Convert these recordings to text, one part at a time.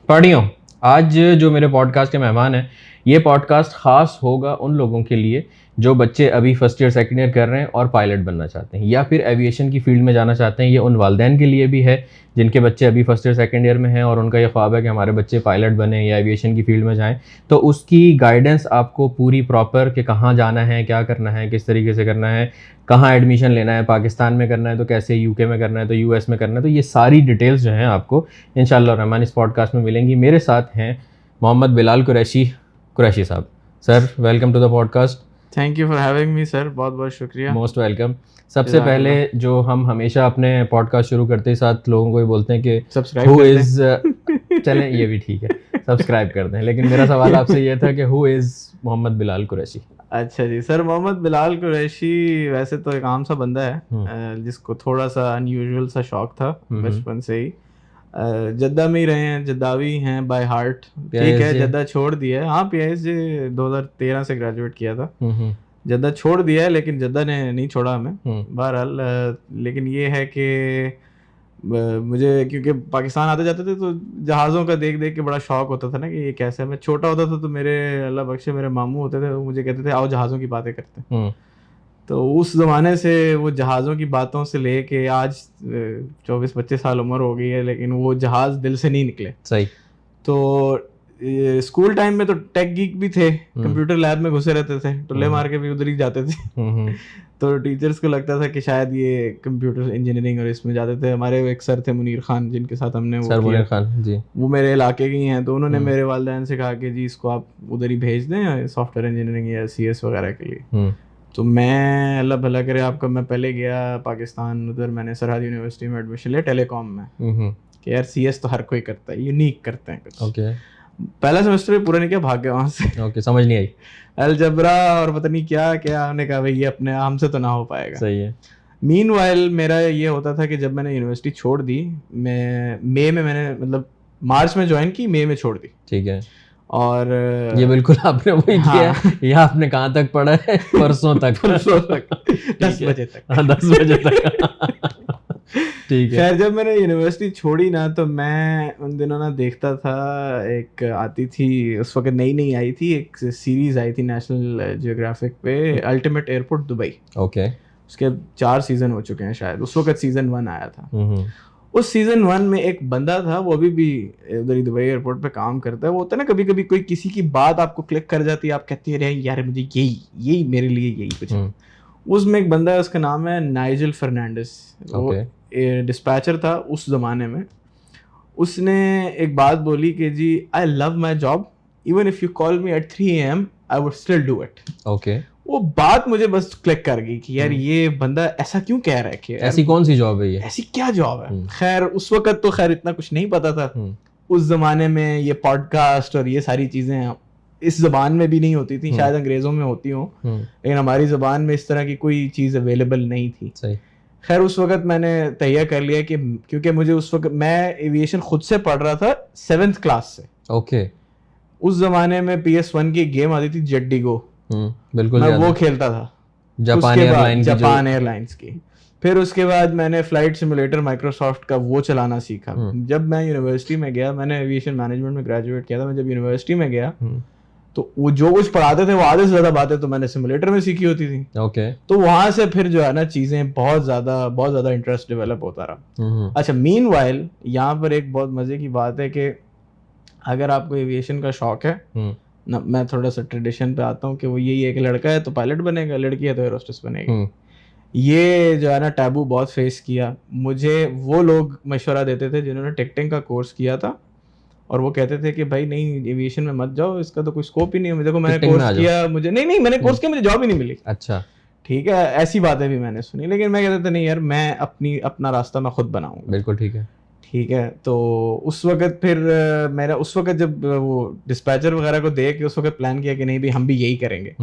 पढ़ियों, आज जो मेरे पॉडकास्ट के मेहमान हैं, ये पॉडकास्ट ख़ास होगा उन लोगों के लिए जो बच्चे अभी फर्स्ट ईयर सेकंड ईयर कर रहे हैं और पायलट बनना चाहते हैं या फिर एविएशन की फील्ड में जाना चाहते हैं। ये उन वालिदैन के लिए भी है जिनके बच्चे अभी फर्स्ट ईयर सेकंड ईयर में हैं और उनका ये ख्वाब है कि हमारे बच्चे पायलट बने या एविएशन की फील्ड में जाएँ। तो उसकी गाइडेंस आपको पूरी प्रॉपर कि कहाँ जाना है, क्या करना है, किस तरीके से करना है, कहाँ एडमिशन लेना है, पाकिस्तान में करना है तो कैसे, यूके में करना है तो यूएस में करना है, तो ये सारी डिटेल्स जो हैं आपको इंशाअल्लाह रहमान इस पॉडकास्ट में मिलेंगी। मेरे साथ हैं मोहम्मद बिलाल कुरैशी साहब। Sir, welcome to the podcast. Thank you for having me sir, बहुत बहुत शुक्रिया। Most welcome. सबसे पहले जो हम हमेशा अपने पॉडकास्ट शुरू करते ही साथ लोगों को ये बोलते हैं कि सब्सक्राइब हु इज़ चलें ये भी ठीक है, सब्सक्राइब कर दें, लेकिन मेरा सवाल आपसे ये था कि हु इज़ मोहम्मद बिलाल कुरैशी। अच्छा जी सर, मोहम्मद बिलाल कुरैशी वैसे तो एक आम सा बंदा है जिसको थोड़ा सा अनयूजुअल सा शौक था बचपन से ही। जद्दा में ही रहे हैं, जद्दावी हैं बाय हार्ट। ठीक है, जद्दा छोड़ दिया है। हाँ, पीएचडी 2013 से ग्रेजुएट किया था। जद्दा छोड़ दिया है, लेकिन जद्दा ने नहीं छोड़ा हमें बहरहाल। लेकिन ये है कि मुझे क्योंकि पाकिस्तान आते जाते थे तो जहाज़ों का देख देख के बड़ा शौक होता था ना कि ये कैसे है। मैं छोटा होता था तो मेरे अल्लाह बख्शे मेरे मामू होते थे, वो मुझे कहते थे आओ जहाज़ों की बातें करते हैं। तो उस ज़माने से वो जहाज़ों की बातों से लेके आज 24-25 साल उम्र हो गई है, लेकिन वो जहाज़ दिल से नहीं निकले। सही। तो स्कूल टाइम में तो टेक गीक भी थे, कंप्यूटर लैब में घुसे रहते थे, टुल्ले मार के भी उधर ही जाते थे। तो टीचर्स को लगता था कि शायद ये कंप्यूटर इंजीनियरिंग और इसमें जाते थे। हमारे एक सर थे मुनीर खान, जिनके साथ हमने सर मुनीर खान जी, वो मेरे इलाके के ही हैं। तो उन्होंने मेरे वालिदैन से कहा कि जी इसको आप उधर ही भेज दें सॉफ्टवेयर इंजीनियरिंग या सीएस वगैरह के लिए। तो मैं अल्लाह भला करे आपका, मैं पहले गया पाकिस्तान, उधर मैंने सरहद यूनिवर्सिटी में एडमिशन लिया टेलीकॉम में कि यार सीएस तो हर कोई करता है, यूनिक करते हैं कुछ। ओके। पहला सेमेस्टर पूरा नहीं किया, भाग गया वहाँ से। ओके, समझ नहीं आई अलजबरा और पता नहीं क्या क्या। हमने कहा भाई ये अपने हमसे तो ना हो पाएगा। सही है। मीनवाइल मेरा ये होता था कि जब मैंने यूनिवर्सिटी छोड़ दी, मैं मई में मैंने मतलब मार्च में ज्वाइन की, मई में छोड़ दी। ठीक है। और ये बिल्कुल आपने वही किया है। ये आपने कहाँ तक पढ़ा है? परसों तक 10 बजे तक। हाँ, 10 बजे तक। ठीक है। खैर, जब मैंने यूनिवर्सिटी छोड़ी ना, तो मैं उन दिनों ना देखता था, एक आती थी उस वक्त, नई नई आई थी, एक सीरीज आई थी नेशनल जियोग्राफिक पे, अल्टीमेट एयरपोर्ट दुबई। ओके। उसके 4 सीजन हो चुके हैं शायद। उस वक्त सीजन 1 आया था। उस सीजन 1 में एक बंदा था, वो अभी भी उधर ही दुबई एयरपोर्ट पे काम करता है। वो होता है ना, कभी कभी कोई किसी की बात आपको क्लिक कर जाती है, आप कहती है यार मुझे यही मेरे लिए यही कुछ है। उसमें एक बंदा है, उसका नाम है नाइजल फर्नांडिस। वो डिस्पैचर था उस जमाने में। उसने एक बात बोली कि जी I love my job, even if you call me at 3 AM I would still do it. Okay. वो बात मुझे बस क्लिक कर गई कि यार ये बंदा ऐसा क्यों कह रहा है कि ऐसी कौन सी जॉब है ये, ऐसी क्या जॉब है। खैर उस वक्त तो खैर इतना कुछ नहीं पता था। उस जमाने में ये पॉडकास्ट और ये सारी चीजें इस जबान में भी नहीं होती थी, शायद अंग्रेजों में होती हो, लेकिन हमारी जबान में इस तरह की कोई चीज अवेलेबल नहीं थी। सही। खैर उस वक्त मैंने तैयार कर लिया कि क्योंकि मुझे उस वक्त मैं एविएशन खुद से पढ़ रहा था 7th क्लास से। ओके। उस जमाने में PS1 की गेम आती थी जेडी गो, बिल्कुल मैं वो खेलता था। जापान एयरलाइंस की। फिर उसके बाद मैंने फ्लाइट सिमुलेटर माइक्रोसॉफ्ट का वो चलाना सीखा। जब मैं यूनिवर्सिटी में गया, मैंने एविएशन मैनेजमेंट में ग्रेजुएट किया था। मैं जब यूनिवर्सिटी में गया तो वो जो कुछ पढ़ाते थे वो आधे से ज्यादा बातें तो मैंने सिमुलेटर में सीखी होती थी। ओके। तो वहां से फिर जो है ना चीजें बहुत ज्यादा इंटरेस्ट डेवलप होता रहा। अच्छा, मीनवाइल यहाँ पर एक बहुत मजे की बात है कि अगर आपको एविएशन का शौक है ना, मैं थोड़ा सा ट्रेडिशन पे आता हूँ कि वो यही है कि लड़का है तो पायलट बनेगा, लड़की है तो एरोस्टेस बनेगी। ये जो है ना टैबू बहुत फेस किया। मुझे वो लोग मशवरा देते थे जिन्होंने टिकटिंग का कोर्स किया था, और वो कहते थे कि भाई नहीं एविएशन में मत जाओ, इसका तो कोई स्कोप ही नहीं है। देखो मैंने कोर्स किया, मुझे नहीं मैंने कोर्स किया, मुझे जॉब ही नहीं मिली। अच्छा, ठीक है, ऐसी बातें भी मैंने सुनी, लेकिन मैं कहता था नहीं यार, मैं अपना रास्ता मैं खुद बनाऊंगा। बिल्कुल ठीक है। ठीक है। तो उस वक्त फिर मेरा उस वक्त जब वो डिस्पैचर वगैरह को देख के उस वक्त प्लान किया कि नहीं भाई हम भी यही करेंगे।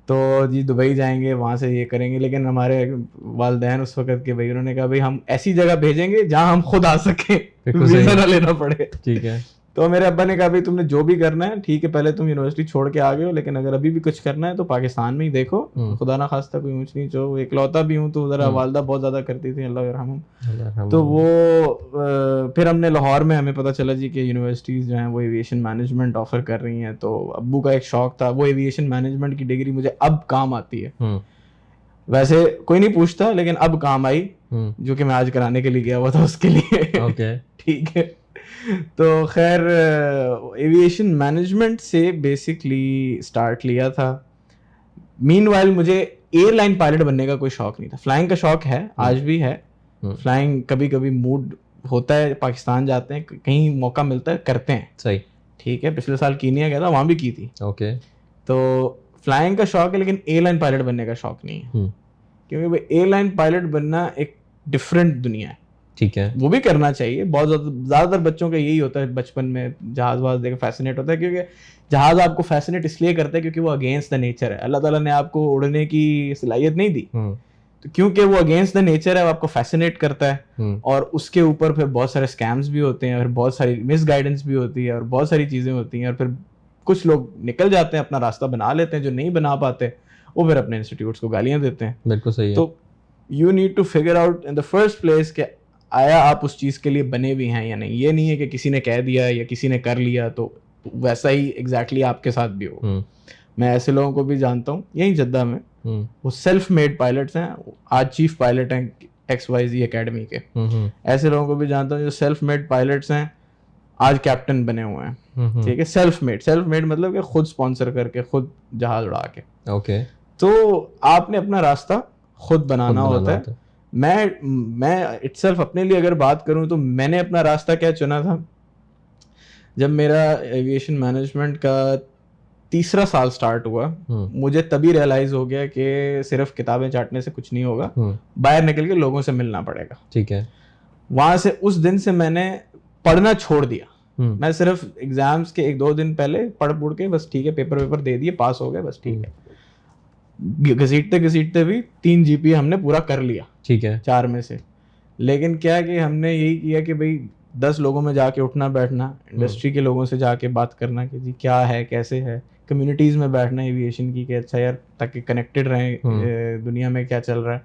तो जी दुबई जाएंगे, वहाँ से ये करेंगे। लेकिन हमारे वालिदैन उस वक्त के भाई, उन्होंने कहा भाई हम ऐसी जगह भेजेंगे जहाँ हम खुद आ सकें, वीज़ा ना लेना पड़े। ठीक है। तो मेरे अब्बा ने कहा भाई तुमने जो भी करना है ठीक है, पहले तुम यूनिवर्सिटी छोड़ के आ गए हो, लेकिन अगर अभी भी कुछ करना है तो पाकिस्तान में ही देखो, खुदा ना खास्ता कोई ऊंच नीच हो। इकलौता भी हूँ तो ज़रा वालदा बहुत ज़्यादा करती थी, अल्लाह यरहम। तो वो फिर हमने लाहौर में, हमें पता चला जी कि यूनिवर्सिटीज़ जो हैं वो एविएशन मैनेजमेंट ऑफर कर रही हैं। तो अब्बू का एक शौक था, वो एविएशन मैनेजमेंट की डिग्री मुझे अब काम आती है। वैसे कोई नहीं पूछता, लेकिन अब काम आई, जो कि मैं आज कराने के लिए गया हुआ था उसके लिए। ठीक है। तो खैर एविएशन मैनेजमेंट से बेसिकली स्टार्ट लिया था। मीनवाइल मुझे एयरलाइन पायलट बनने का कोई शौक नहीं था। फ्लाइंग का शौक है, आज भी है। फ्लाइंग कभी कभी मूड होता है, पाकिस्तान जाते हैं, कहीं मौका मिलता है, करते हैं। सही, ठीक है। पिछले साल कीनिया गया था, वहाँ भी की थी। ओके। तो फ्लाइंग का शौक है, लेकिन एयरलाइन पायलट बनने का शौक नहीं है, क्योंकि एयरलाइन पायलट बनना एक डिफरेंट दुनिया है। ठीक है, वो भी करना चाहिए। बहुत ज़्यादातर बच्चों का यही होता है, बचपन में जहाज़ वहाज़ देख फैसिनेट होता है, क्योंकि जहाज़ आपको फैसिनेट इसलिए करता है क्योंकि वो अगेंस्ट द नेचर है। अल्लाह ताला ने आपको उड़ने की सलाहियत नहीं दी, तो क्योंकि वो अगेंस्ट द नेचर है, वो आपको फैसिनेट करता है। और उसके ऊपर फिर बहुत सारे स्कैम्स भी होते हैं, और बहुत सारी मिस गाइडेंस भी होती है, और बहुत सारी चीज़ें होती हैं। और फिर कुछ लोग निकल जाते हैं, अपना रास्ता बना लेते हैं, जो नहीं बना पाते वो फिर अपने इंस्टीट्यूट्स को गालियाँ देते हैं। बिल्कुल सही है। तो you need to figure out in the first place कि आया आप उस चीज़ के लिए बने भी हैं या नहीं। ये नहीं है कि किसी ने कह दिया या किसी ने कर लिया तो वैसा ही एग्जैक्टली आपके साथ भी हो। मैं ऐसे लोगों को भी जानता हूँ यहीं जद्दा में, वो सेल्फ मेड पायलट्स हैं, आज चीफ पायलट हैं XYZ एकेडमी के। ऐसे लोगों को भी जानता हूँ जो सेल्फ मेड पायलट्स हैं, आज कैप्टन बने हुए हैं। ठीक है, सेल्फ मेड मतलब कि खुद स्पॉन्सर करके, खुद जहाज उड़ा के। ओके। तो आपने अपना रास्ता खुद बनाना होता है। मैं इटसेल्फ अपने लिए अगर बात करूं तो मैंने अपना रास्ता क्या चुना था, जब मेरा एविएशन मैनेजमेंट का तीसरा साल स्टार्ट हुआ, मुझे तभी रियलाइज हो गया कि सिर्फ किताबें चाटने से कुछ नहीं होगा, बाहर निकल के लोगों से मिलना पड़ेगा। ठीक है। वहां से उस दिन से मैंने पढ़ना छोड़ दिया। मैं सिर्फ एग्जाम्स के 1-2 दिन पहले पढ़ के बस, ठीक है, पेपर दे दिए, पास हो गए, बस ठीक है। घसीटते भी 3 GPA हमने पूरा कर लिया, ठीक है, 4 में से। लेकिन क्या कि हमने यही किया कि भाई 10 लोगों में जाके उठना बैठना, इंडस्ट्री के लोगों से जाके बात करना कि जी क्या है, कैसे है, कम्युनिटीज़ में बैठना एविएशन की, कि अच्छा यार, ताकि कनेक्टेड रहें दुनिया में क्या चल रहा है,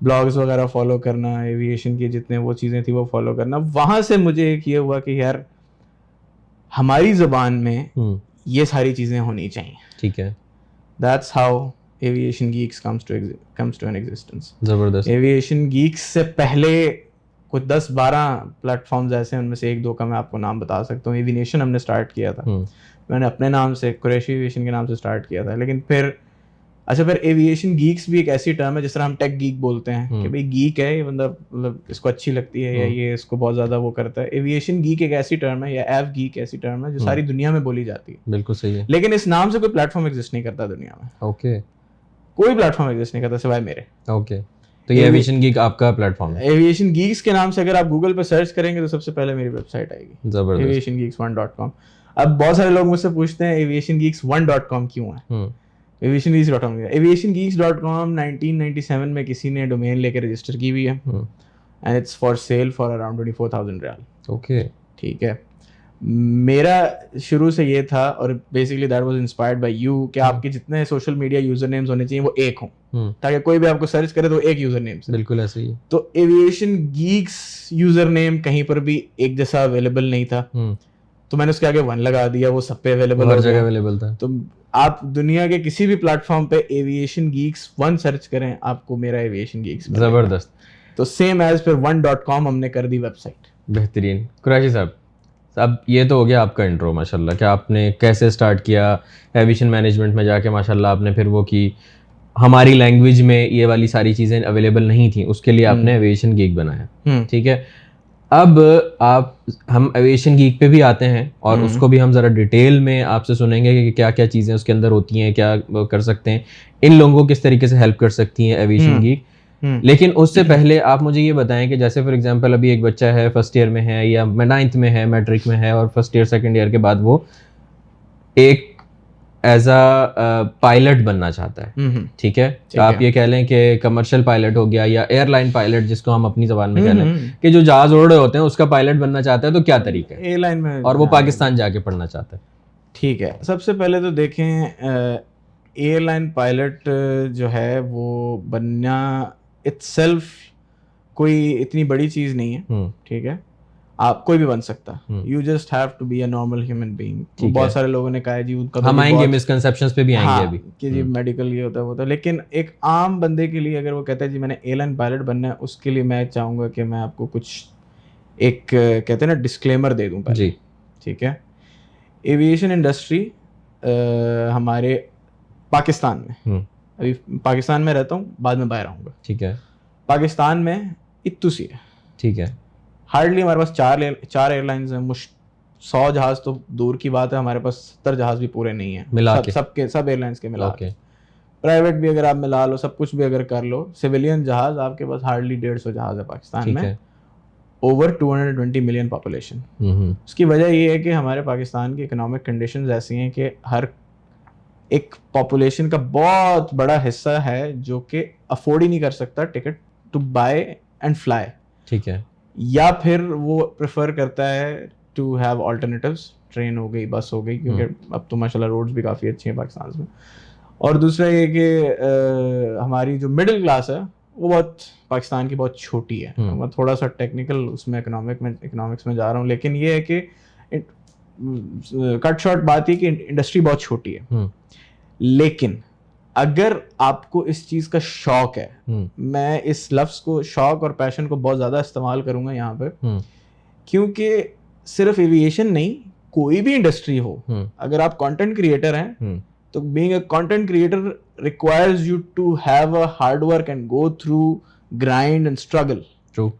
ब्लॉग्स वगैरह फॉलो करना, एविएशन की जितने वो चीज़ें थी वो फॉलो करना। वहाँ से मुझे एक ये हुआ कि यार हमारी ज़बान में ये सारी चीज़ें होनी चाहिए। ठीक है, that's how aviation Geeks comes to an existence। जबरदस्त। एविएशन गीक्स से पहले कुछ 10-12 प्लेटफॉर्म्स ऐसे हैं, उनमें से 1-2 का मैं आपको नाम बता सकता हूँ। एविनेशन हमने स्टार्ट किया था, मैंने अपने नाम से, कुरैशी एविएशन के नाम से स्टार्ट किया था। लेकिन फिर एविएशन गीक्स भी एक ऐसी टर्म है, जिस तरह हम टेक गीक बोलते हैं कि भाई गीक है ये बंदा, मतलब इसको अच्छी लगती है, या ये इसको बहुत ज़्यादा वो करता है। एविएशन गीक एक ऐसी टर्म है, या एव गीक ऐसी टर्म है जो सारी दुनिया में बोली जाती है। बिल्कुल सही है। लेकिन इस नाम से कोई प्लेटफॉर्म एग्जिस्ट नहीं करता दुनिया में। ओके। कोई प्लेटफॉर्म एग्जिस्ट नहीं करता सिवाय मेरे। ओके। तो ये एविएशन गीक आपका प्लेटफॉर्म है। एविएशन गीक्स के नाम से अगर आप गूगल पे सर्च करेंगे तो सबसे पहले मेरी वेबसाइट आएगी, जबरदस्त, aviationgeeks1.com। अब बहुत सारे लोग मुझसे पूछते हैं aviationgeeks1.com क्यों है। aviationgeeks.com aviationgeeks.com 1997 में किसी ने डोमेन लेकर रजिस्टर की हुई है, and it's for sale for around 24,000 riyal. Okay, ठीक है। मेरा शुरू से ये था, और basically that was inspired by you, कि आपके जितने सोशल मीडिया यूजर नेम्स होने चाहिए वो एक हों, ताकि कोई भी आपको सर्च करे तो एक यूजर नेम से। बिल्कुल ऐसे ही। तो एविएशन गीक्स यूजर नेम कहीं पर भी एक जैसा अवेलेबल नहीं था, तो मैंने उसके आगे 1 लगा दिया, वो सब पे अवेलेबल, हर जगह अवेलेबल था। तो आप दुनिया के किसी भी प्लेटफॉर्म पे एविएशन गीक्स 1 सर्च करें, आपको मेरा एविएशन गीक्स, जबरदस्त। तो सेम एज फिर 1.com हमने कर दी वेबसाइट। बेहतरीन। कुरैशी साहब, अब ये तो हो गया आपका इंट्रो, माशाल्लाह, कि आपने कैसे स्टार्ट किया एविएशन मैनेजमेंट में जाके, माशाल्लाह आपने फिर वो की, हमारी लैंग्वेज में ये वाली सारी चीज़ें अवेलेबल नहीं थी, उसके लिए आपने एविएशन गीक बनाया। ठीक है, अब हम एविएशन गीक पे भी आते हैं, और उसको भी हम ज़रा डिटेल में आपसे सुनेंगे कि क्या क्या चीज़ें उसके अंदर होती हैं, क्या कर सकते हैं, इन लोगों को किस तरीके से हेल्प कर सकती हैं एविएशन गीक। लेकिन उससे पहले आप मुझे ये बताएं कि जैसे फॉर एग्जांपल अभी एक बच्चा है, फर्स्ट ईयर में है या 9th में है, मैट्रिक में है, और फर्स्ट ईयर सेकंड ईयर के बाद वो एक एज अ पायलट बनना चाहता है, ठीक है, तो आप ये कह लें कि कमर्शियल पायलट हो गया या एयरलाइन पायलट जिसको हम अपनी जबान में कह लें कि जो जहाज उड़ रहे होते हैं उसका पायलट बनना चाहता है, तो क्या तरीका है एयरलाइन में, और वो पाकिस्तान जाके पढ़ना चाहता है? ठीक है, सबसे पहले तो देखें एयरलाइन पायलट जो है वो बनना इटसेल्फ कोई इतनी बड़ी चीज़ नहीं है, ठीक है, आप कोई भी बन सकता, you just have to be a normal human being. बहुत सारे लोगों ने कहा है जी उनका हम आएंगे मिसकंसेप्शंस पे भी आएंगे अभी कि जी मेडिकल ये होता है वो होता है, लेकिन एक आम बंदे के लिए अगर वो कहता है जी मैंने एयरलाइन पायलट बनना है, उसके लिए मैं चाहूँगा कि मैं आपको कुछ एक कहते हैं ना डिस्क्लेमर दे दूँ पहले, ठीक है। एविएशन इंडस्ट्री हमारे पाकिस्तान में, अभी पाकिस्तान में रहता हूँ, बाद में बाहर आऊँगा, ठीक है, पाकिस्तान में इत्तू सी है, ठीक है, हार्डली हमारे पास चार एयरलाइंस हैं, 100 जहाज तो दूर की बात है, हमारे पास 70 जहाज भी पूरे नहीं है मिला के, सब एयरलाइंस के मिला के, प्राइवेट भी अगर आप मिला लो, सब कुछ भी अगर कर लो, सिविलियन जहाज आपके पास हार्डली 150 जहाज है पाकिस्तान में, ओवर 220 मिलियन पॉपुलेशन। उसकी वजह ये है कि हमारे पाकिस्तान की इकोनॉमिक कंडीशंस ऐसी हैं कि हर एक पॉपुलेशन का बहुत बड़ा हिस्सा है जो कि अफोर्ड ही नहीं कर सकता ticket to buy and fly, ठीक है, या फिर वो प्रेफर करता है टू हैव ऑल्टरनेटिव्स, ट्रेन हो गई, बस हो गई, क्योंकि अब तो माशाल्लाह रोड्स भी काफ़ी अच्छी हैं पाकिस्तान में। और दूसरा ये कि हमारी जो मिडिल क्लास है वो बहुत पाकिस्तान की बहुत छोटी है। मैं थोड़ा सा टेक्निकल उसमें इकोनॉमिक्स में जा रहा हूँ, लेकिन ये है कि कट शॉर्ट बात है कि इंडस्ट्री बहुत छोटी है, लेकिन अगर आपको इस चीज़ का शौक है, मैं इस लफ्ज़ को शौक और पैशन को बहुत ज़्यादा इस्तेमाल करूँगा यहाँ पे, क्योंकि सिर्फ एविएशन नहीं, कोई भी इंडस्ट्री हो, अगर आप कंटेंट क्रिएटर हैं तो being a content creator requires you to have a hard work and go through grind and struggle. True.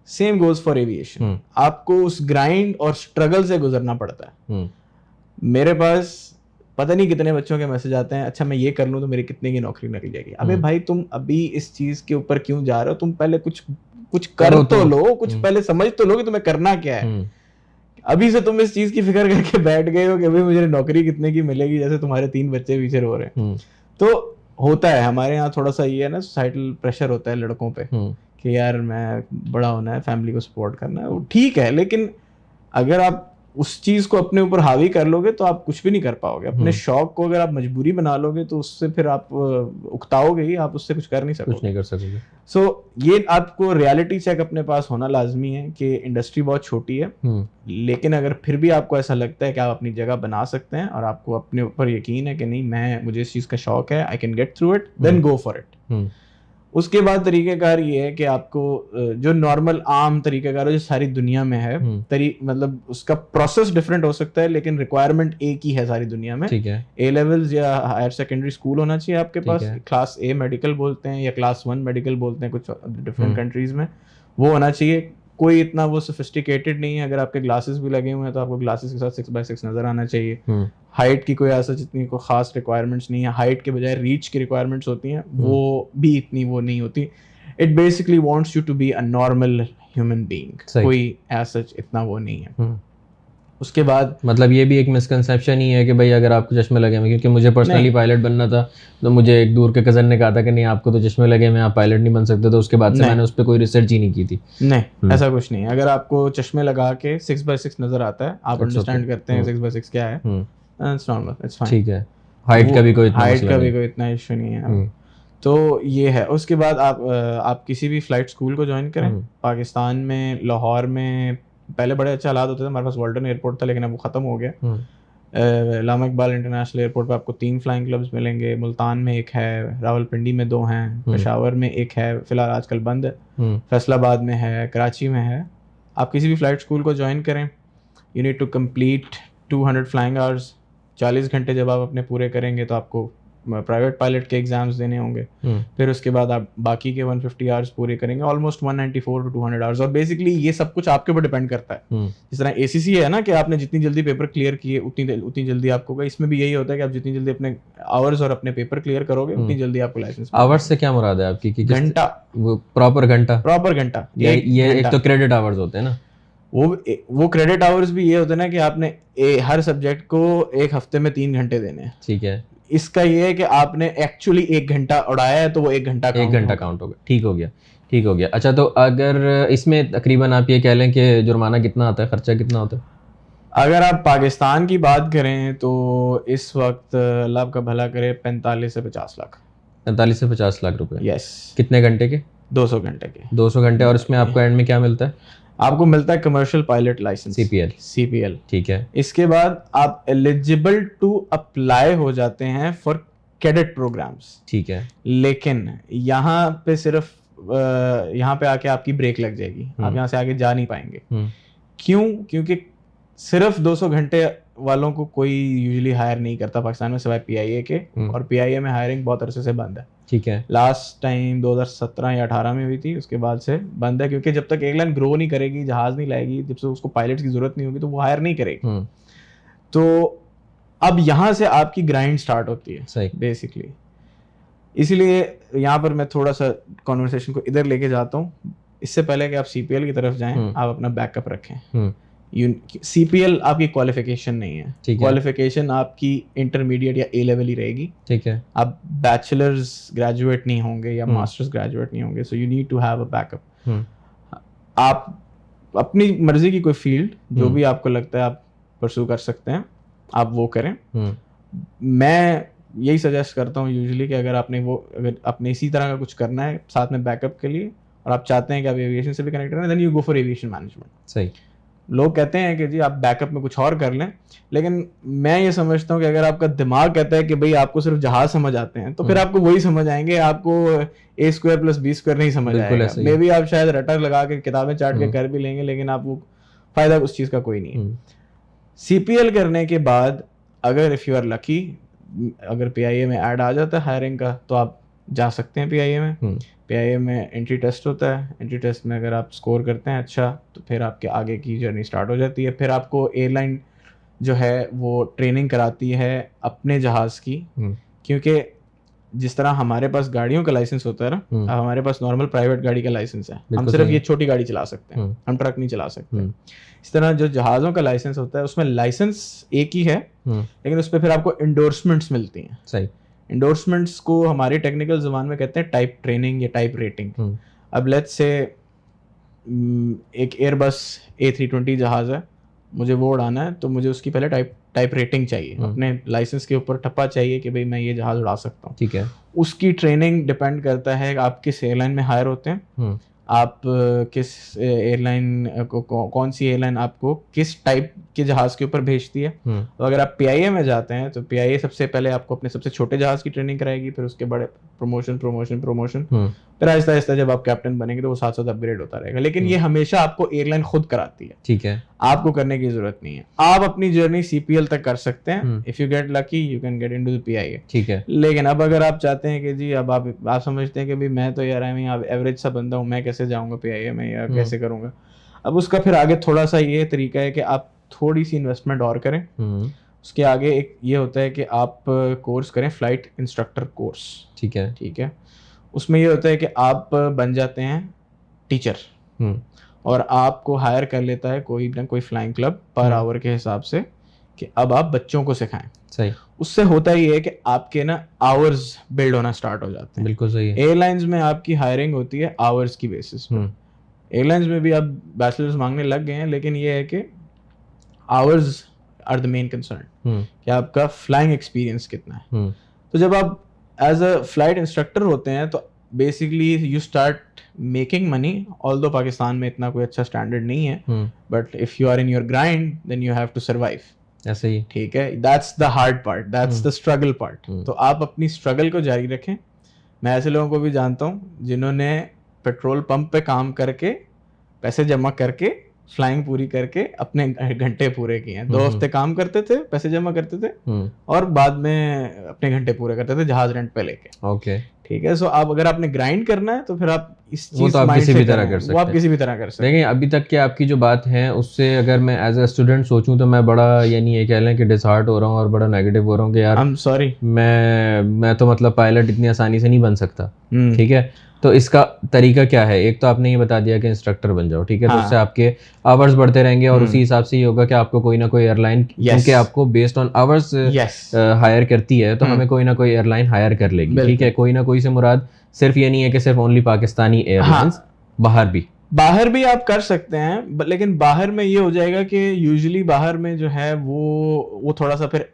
Same goes for aviation. आपको उस grind और struggle से गुजरना पड़ता है। मेरे पास पता नहीं कितने बच्चों के मैसेज आते हैं, अच्छा मैं ये कर लूँ तो मेरी कितने की नौकरी निकल जाएगी। अबे भाई तुम अभी इस चीज़ के ऊपर क्यों जा रहे हो? तुम पहले कुछ कर तो लो, कुछ पहले समझ तो लो कि तुम्हें करना क्या है। अभी से तुम इस चीज़ की फिक्र करके बैठ गए हो कि अभी मुझे नौकरी कितने की मिलेगी, जैसे तुम्हारे 3 बच्चे पीछे रो रहे हैं। तो होता है हमारे यहाँ थोड़ा सा ये है ना, सोसाइटल प्रेशर होता है लड़कों पे कि यार मैं बड़ा होना है, फैमिली को सपोर्ट करना है, वो ठीक है, लेकिन अगर आप उस चीज़ को अपने ऊपर हावी कर लोगे तो आप कुछ भी नहीं कर पाओगे। अपने शौक को अगर आप मजबूरी बना लोगे तो उससे फिर आप उकताओगे ही, आप उससे कुछ कर नहीं सकते, कुछ नहीं कर सकोगे। सो ये आपको रियलिटी चेक अपने पास होना लाजमी है कि इंडस्ट्री बहुत छोटी है, लेकिन अगर फिर भी आपको ऐसा लगता है कि आप अपनी जगह बना सकते हैं और आपको अपने ऊपर यकीन है कि नहीं मुझे इस चीज़ का शौक है, I can get through it, then go for it. उसके बाद तरीक़ेकार ये है कि आपको जो नॉर्मल आम तरीक़ेकार है जो सारी दुनिया में है, मतलब उसका प्रोसेस डिफरेंट हो सकता है, लेकिन रिक्वायरमेंट एक ही है सारी दुनिया में। ठीक है, ए लेवल्स या हायर सेकेंडरी स्कूल होना चाहिए आपके पास, क्लास ए मेडिकल बोलते हैं या क्लास 1 मेडिकल बोलते हैं कुछ डिफरेंट कंट्रीज में, वो होना चाहिए। कोई इतना वो सोफिस्टिकेटेड नहीं है, अगर आपके ग्लासेस भी लगे हुए हैं तो आपको ग्लासेस के साथ 6x6 नजर आना चाहिए। हाइट की कोई ऐसा जितनी कोई खास रिक्वायरमेंट्स नहीं है, हाइट के बजाय रीच की रिक्वायरमेंट्स होती हैं, वो भी इतनी वो नहीं होती। It basically wants you to be a normal human being, कोई ऐसा इतना वो नहीं है। उसके बाद मतलब ये भी एक मिसकंसेप्शन ही है कि भाई अगर आपको चश्मे लगे हुए, क्योंकि मुझे पर्सनली पायलट बनना था तो मुझे एक दूर के कज़न ने कहा था कि नहीं आपको तो चश्मे लगे हुए, आप पायलट नहीं बन सकते, तो उसके बाद से मैंने उस पर कोई रिसर्च ही नहीं की थी। नहीं, ऐसा कुछ नहीं है। अगर आपको चश्मे लगा के 6x6 नजर आता है, आप अंडरस्टैंड करते हैं 6x6 क्या है, इट्स नॉर्मल, इट्स फाइन, ठीक है। हाइट का भी कोई इतना इशू नहीं है। तो ये है। उसके बाद आप किसी भी फ्लाइट स्कूल को ज्वाइन करें। पाकिस्तान में लाहौर में पहले बड़े अच्छे हालात होते थे, हमारे पास वाल्टन एयरपोर्ट था, लेकिन अब वो ख़त्म हो गया। लामा इकबाल इंटरनेशनल एयरपोर्ट पे आपको 3 फ्लाइंग क्लब्स मिलेंगे। मुल्तान में एक है, रावलपिंडी में 2 हैं, पेशावर में एक है, फ़िलहाल आजकल बंद है, फैसलाबाद में है, कराची में है। आप किसी भी फ़्लाइट स्कूल को ज्वाइन करें, you need to complete 200 flying hours. 40 घंटे जब आप अपने पूरे करेंगे तो आपको प्राइवेट पायलट के एग्जाम्स देने होंगे। फिर उसके बाद आप बाकी के 150 आवर्स पूरे करेंगे, ऑलमोस्ट 194 to 200 आवर्स। और बेसिकली ये सब कुछ आपके ऊपर डिपेंड करता है। जिस तरह एसीसी है ना कि आपने जितनी जल्दी पेपर क्लियर किए उतनी जल्दी आपको होगा, इसमें भी यही होता है कि आप जितनी जल्दी अपने आवर्स और अपने पेपर क्लियर करोगे उतनी जल्दी आपको लाइसेंस। आवर्स से क्या मुराद है आपकी? घंटा, प्रॉपर घंटा। ये एक तो क्रेडिट आवर्स होते हैं ना, वो क्रेडिट आवर्स भी ये होते हैं ना कि आपने हर सब्जेक्ट को 1 हफ्ते में 3 घंटे देने हैं। ठीक है, इसका ये है कि आपने एक्चुअली 1 घंटा उड़ाया है तो वो 1 घंटा काउंट होगा। ठीक हो गया, ठीक हो गया। अच्छा, तो अगर इसमें तकरीबन आप ये कह लें कि जुर्माना कितना आता है, खर्चा कितना होता है? अगर आप पाकिस्तान की बात करें तो इस वक्त अल्लाह आपका भला करे 45 से 50 लाख। 45 से 50 लाख रुपए? यस। कितने घंटे के? 200 घंटे के। 200 घंटे। और इसमें आपको एंड में क्या मिलता है? आपको मिलता है कमर्शियल पायलट लाइसेंस, CPL। ठीक है। इसके बाद आप एलिजिबल टू अप्लाई हो जाते हैं फॉर कैडेट प्रोग्राम्स। ठीक है। लेकिन यहाँ पे सिर्फ यहाँ पे आके आपकी ब्रेक लग जाएगी, आप यहाँ से आगे जा नहीं पाएंगे। क्यों? क्योंकि सिर्फ 200 घंटे वालों को कोई यूजुअली हायर नहीं करता पाकिस्तान में सिवाय PIA के, और PIA में हायरिंग बहुत अरसे से बंद है। ठीक है। लास्ट टाइम 2017 या 18 में हुई थी, उसके बाद से बंद है, क्योंकि जब तक एयरलाइन ग्रो नहीं करेगी, जहाज नहीं लाएगी, जब से उसको पायलट्स की जरूरत नहीं होगी तो वो हायर नहीं करेगी। तो अब यहाँ से आपकी ग्राइंड स्टार्ट होती है बेसिकली। इसलिए यहाँ पर मैं थोड़ा सा कॉन्वर्सेशन को इधर लेके जाता हूँ। इससे पहले कि आप CPL की तरफ जाएं, आप अपना बैकअप रखें। CPL आपकी क्वालिफिकेशन नहीं है, क्वालिफिकेशन आपकी इंटरमीडिएट या A लेवल ही रहेगी। ठीक है। आप बैचलर्स ग्रेजुएट नहीं होंगे या मास्टर्स ग्रेजुएट नहीं होंगे, so you need to have a backup. आप अपनी मर्जी की कोई फील्ड जो भी आपको लगता है आप परस्यू कर सकते हैं, आप वो करें। मैं यही सजेस्ट करता हूँ यूजुअली कि अगर आपने इसी तरह का कुछ करना है साथ में बैकअप के लिए, और आप चाहते हैं कि आप एविएशन से भी कनेक्ट करें, then you go for aviation management. सही। लोग कहते हैं कि जी आप बैकअप में कुछ और कर लें, लेकिन मैं ये समझता हूँ कि अगर आपका दिमाग कहता है कि भाई आपको सिर्फ जहाज समझ आते हैं, तो फिर आपको वही समझ आएंगे, आपको A² + B² नहीं समझ आएगा। मे भी आप शायद रटर लगा के किताबें चाट के कर भी लेंगे, लेकिन आप वो फायदा उस चीज़ का कोई नहीं है। CPL करने के बाद अगर इफ़ यू आर लकी, अगर PIA में ऐड आ जाता है हायरिंग का, तो आप जा सकते हैं PIA में। PIA में एंट्री टेस्ट होता है, एंट्री टेस्ट में अगर आप स्कोर करते हैं अच्छा, तो फिर आपके आगे की जर्नी स्टार्ट हो जाती है। फिर आपको एयरलाइन जो है वो ट्रेनिंग कराती है अपने जहाज़ की, क्योंकि जिस तरह हमारे पास गाड़ियों का लाइसेंस होता है ना, अब हमारे पास नॉर्मल प्राइवेट गाड़ी का लाइसेंस है, हम सिर्फ ये छोटी गाड़ी चला सकते हैं, हम ट्रक नहीं चला सकते। इस तरह जो जहाज़ों का लाइसेंस होता है उसमें लाइसेंस एक ही है, लेकिन उस पर फिर आपको इंडोर्समेंट्स मिलती हैं। सही। इंडोर्समेंट्स को हमारी टेक्निकल ज़बान में कहते हैं टाइप ट्रेनिंग या टाइप रेटिंग। अब लेट्स से एक एयरबस A320 जहाज़ है, मुझे वो उड़ाना है, तो मुझे उसकी पहले टाइप रेटिंग चाहिए, अपने लाइसेंस के ऊपर ठप्पा चाहिए कि भाई मैं ये जहाज़ उड़ा सकता हूँ। ठीक है। उसकी ट्रेनिंग डिपेंड करता है आप किस एयरलाइन में हायर होते हैं, आप किस एयरलाइन को, कौन सी एयरलाइन आपको किस टाइप के जहाज़ के ऊपर भेजती है। तो अगर आप PIA में जाते हैं तो PIA सबसे पहले आपको अपने सबसे छोटे जहाज़ की ट्रेनिंग कराएगी, फिर उसके बड़े प्रमोशन, फिर आहिस्ता आहिस्ता जब आप कैप्टन बनेंगे तो वो साथ साथ अपग्रेड होता रहेगा। लेकिन ये हमेशा आपको एयरलाइन खुद कराती है। ठीक है। आपको करने की जरूरत नहीं है, आप अपनी जर्नी CPL तक कर सकते हैं। If you get lucky you can get into the PIA। ठीक है। लेकिन अब अगर आप चाहते हैं कि जी अब आप समझते हैं कि भाई मैं तो यार एवरेज सा बंदा हूँ, मैं कैसे जाऊँगा PIA में या कैसे करूँगा, अब उसका फिर आगे थोड़ा सा ये तरीका है कि आप थोड़ी सी इन्वेस्टमेंट और करें। उसके आगे एक ये होता है कि आप कोर्स करें, फ्लाइट इंस्ट्रक्टर कोर्स। ठीक है। ठीक है। उसमें ये होता है कि आप बन जाते हैं टीचर, और आपको हायर कर लेता है कोई ना कोई फ्लाइंग क्लब पर आवर के हिसाब से कि अब आप बच्चों को सिखाएं। सही। उससे होता ही है कि आपके ना आवर्स बिल्ड होना स्टार्ट हो जाते हैं। बिल्कुल सही है। एयरलाइंस में आपकी हायरिंग होती है आवर्स की बेसिस पे। एयरलाइंस में भी अब बैचलर्स मांगने लग गए हैं, लेकिन ये है कि hours are the main concern कि आपका फ्लाइंग एक्सपीरियंस कितना है। तो जब आप एज अ फ्लाइट इंस्ट्रक्टर होते हैं तो basically you start making money, although Pakistan में इतना कोई अच्छा स्टैंडर्ड नहीं है, but if you are in your grind then you have to survive. ऐसे ही। ठीक है। That's the hard part, that's the struggle part. तो आप अपनी स्ट्रगल को जारी रखें। मैं ऐसे लोगों को भी जानता हूँ जिन्होंने पेट्रोल पंप पे काम करके पैसे जमा करके फ्लाइंग पूरी करके अपने घंटे पूरे किए हैं। 2 हफ्ते काम करते थे, पैसे जमा करते थे, और बाद में अपने घंटे पूरे करते थे जहाज रेंट पे लेके। ओके। ठीक है। सो आप अगर आपने ग्राइंड करना है तो फिर आप इस वो चीज तो आप mind किसी से भी तरह करें, कर सकते वो आप हैं। किसी भी तरह कर सकते हैं। देखें अभी तक की आपकी जो बात है उससे अगर मैं एज अ स्टूडेंट सोचूं तो मैं बड़ा यानी ये कह लें कि डिसहार्ट हो रहा हूँ और बड़ा नेगेटिव हो रहा हूँ कि यार आई एम सॉरी। मैं तो मतलब पायलट इतनी आसानी से नहीं बन सकता। ठीक है, तो इसका तरीका क्या है? एक तो आपने ये बता दिया कि इंस्ट्रक्टर बन जाओ, ठीक है, तो उससे आपके आवर्स बढ़ते रहेंगे और उसी हिसाब से ये होगा कि आपको कोई ना कोई एयरलाइन, क्योंकि आपको बेस्ड ऑन आवर्स हायर करती है, तो हमें कोई ना कोई एयरलाइन हायर कर लेगी। ठीक है, कोई ना कोई से मुराद सिर्फ ये नहीं है कि सिर्फ ओनली पाकिस्तानी एयरलाइंस, बाहर भी आप कर सकते हैं, लेकिन बाहर में ये हो जाएगा कि यूजुअली बाहर में जो है वो थोड़ा सा फिर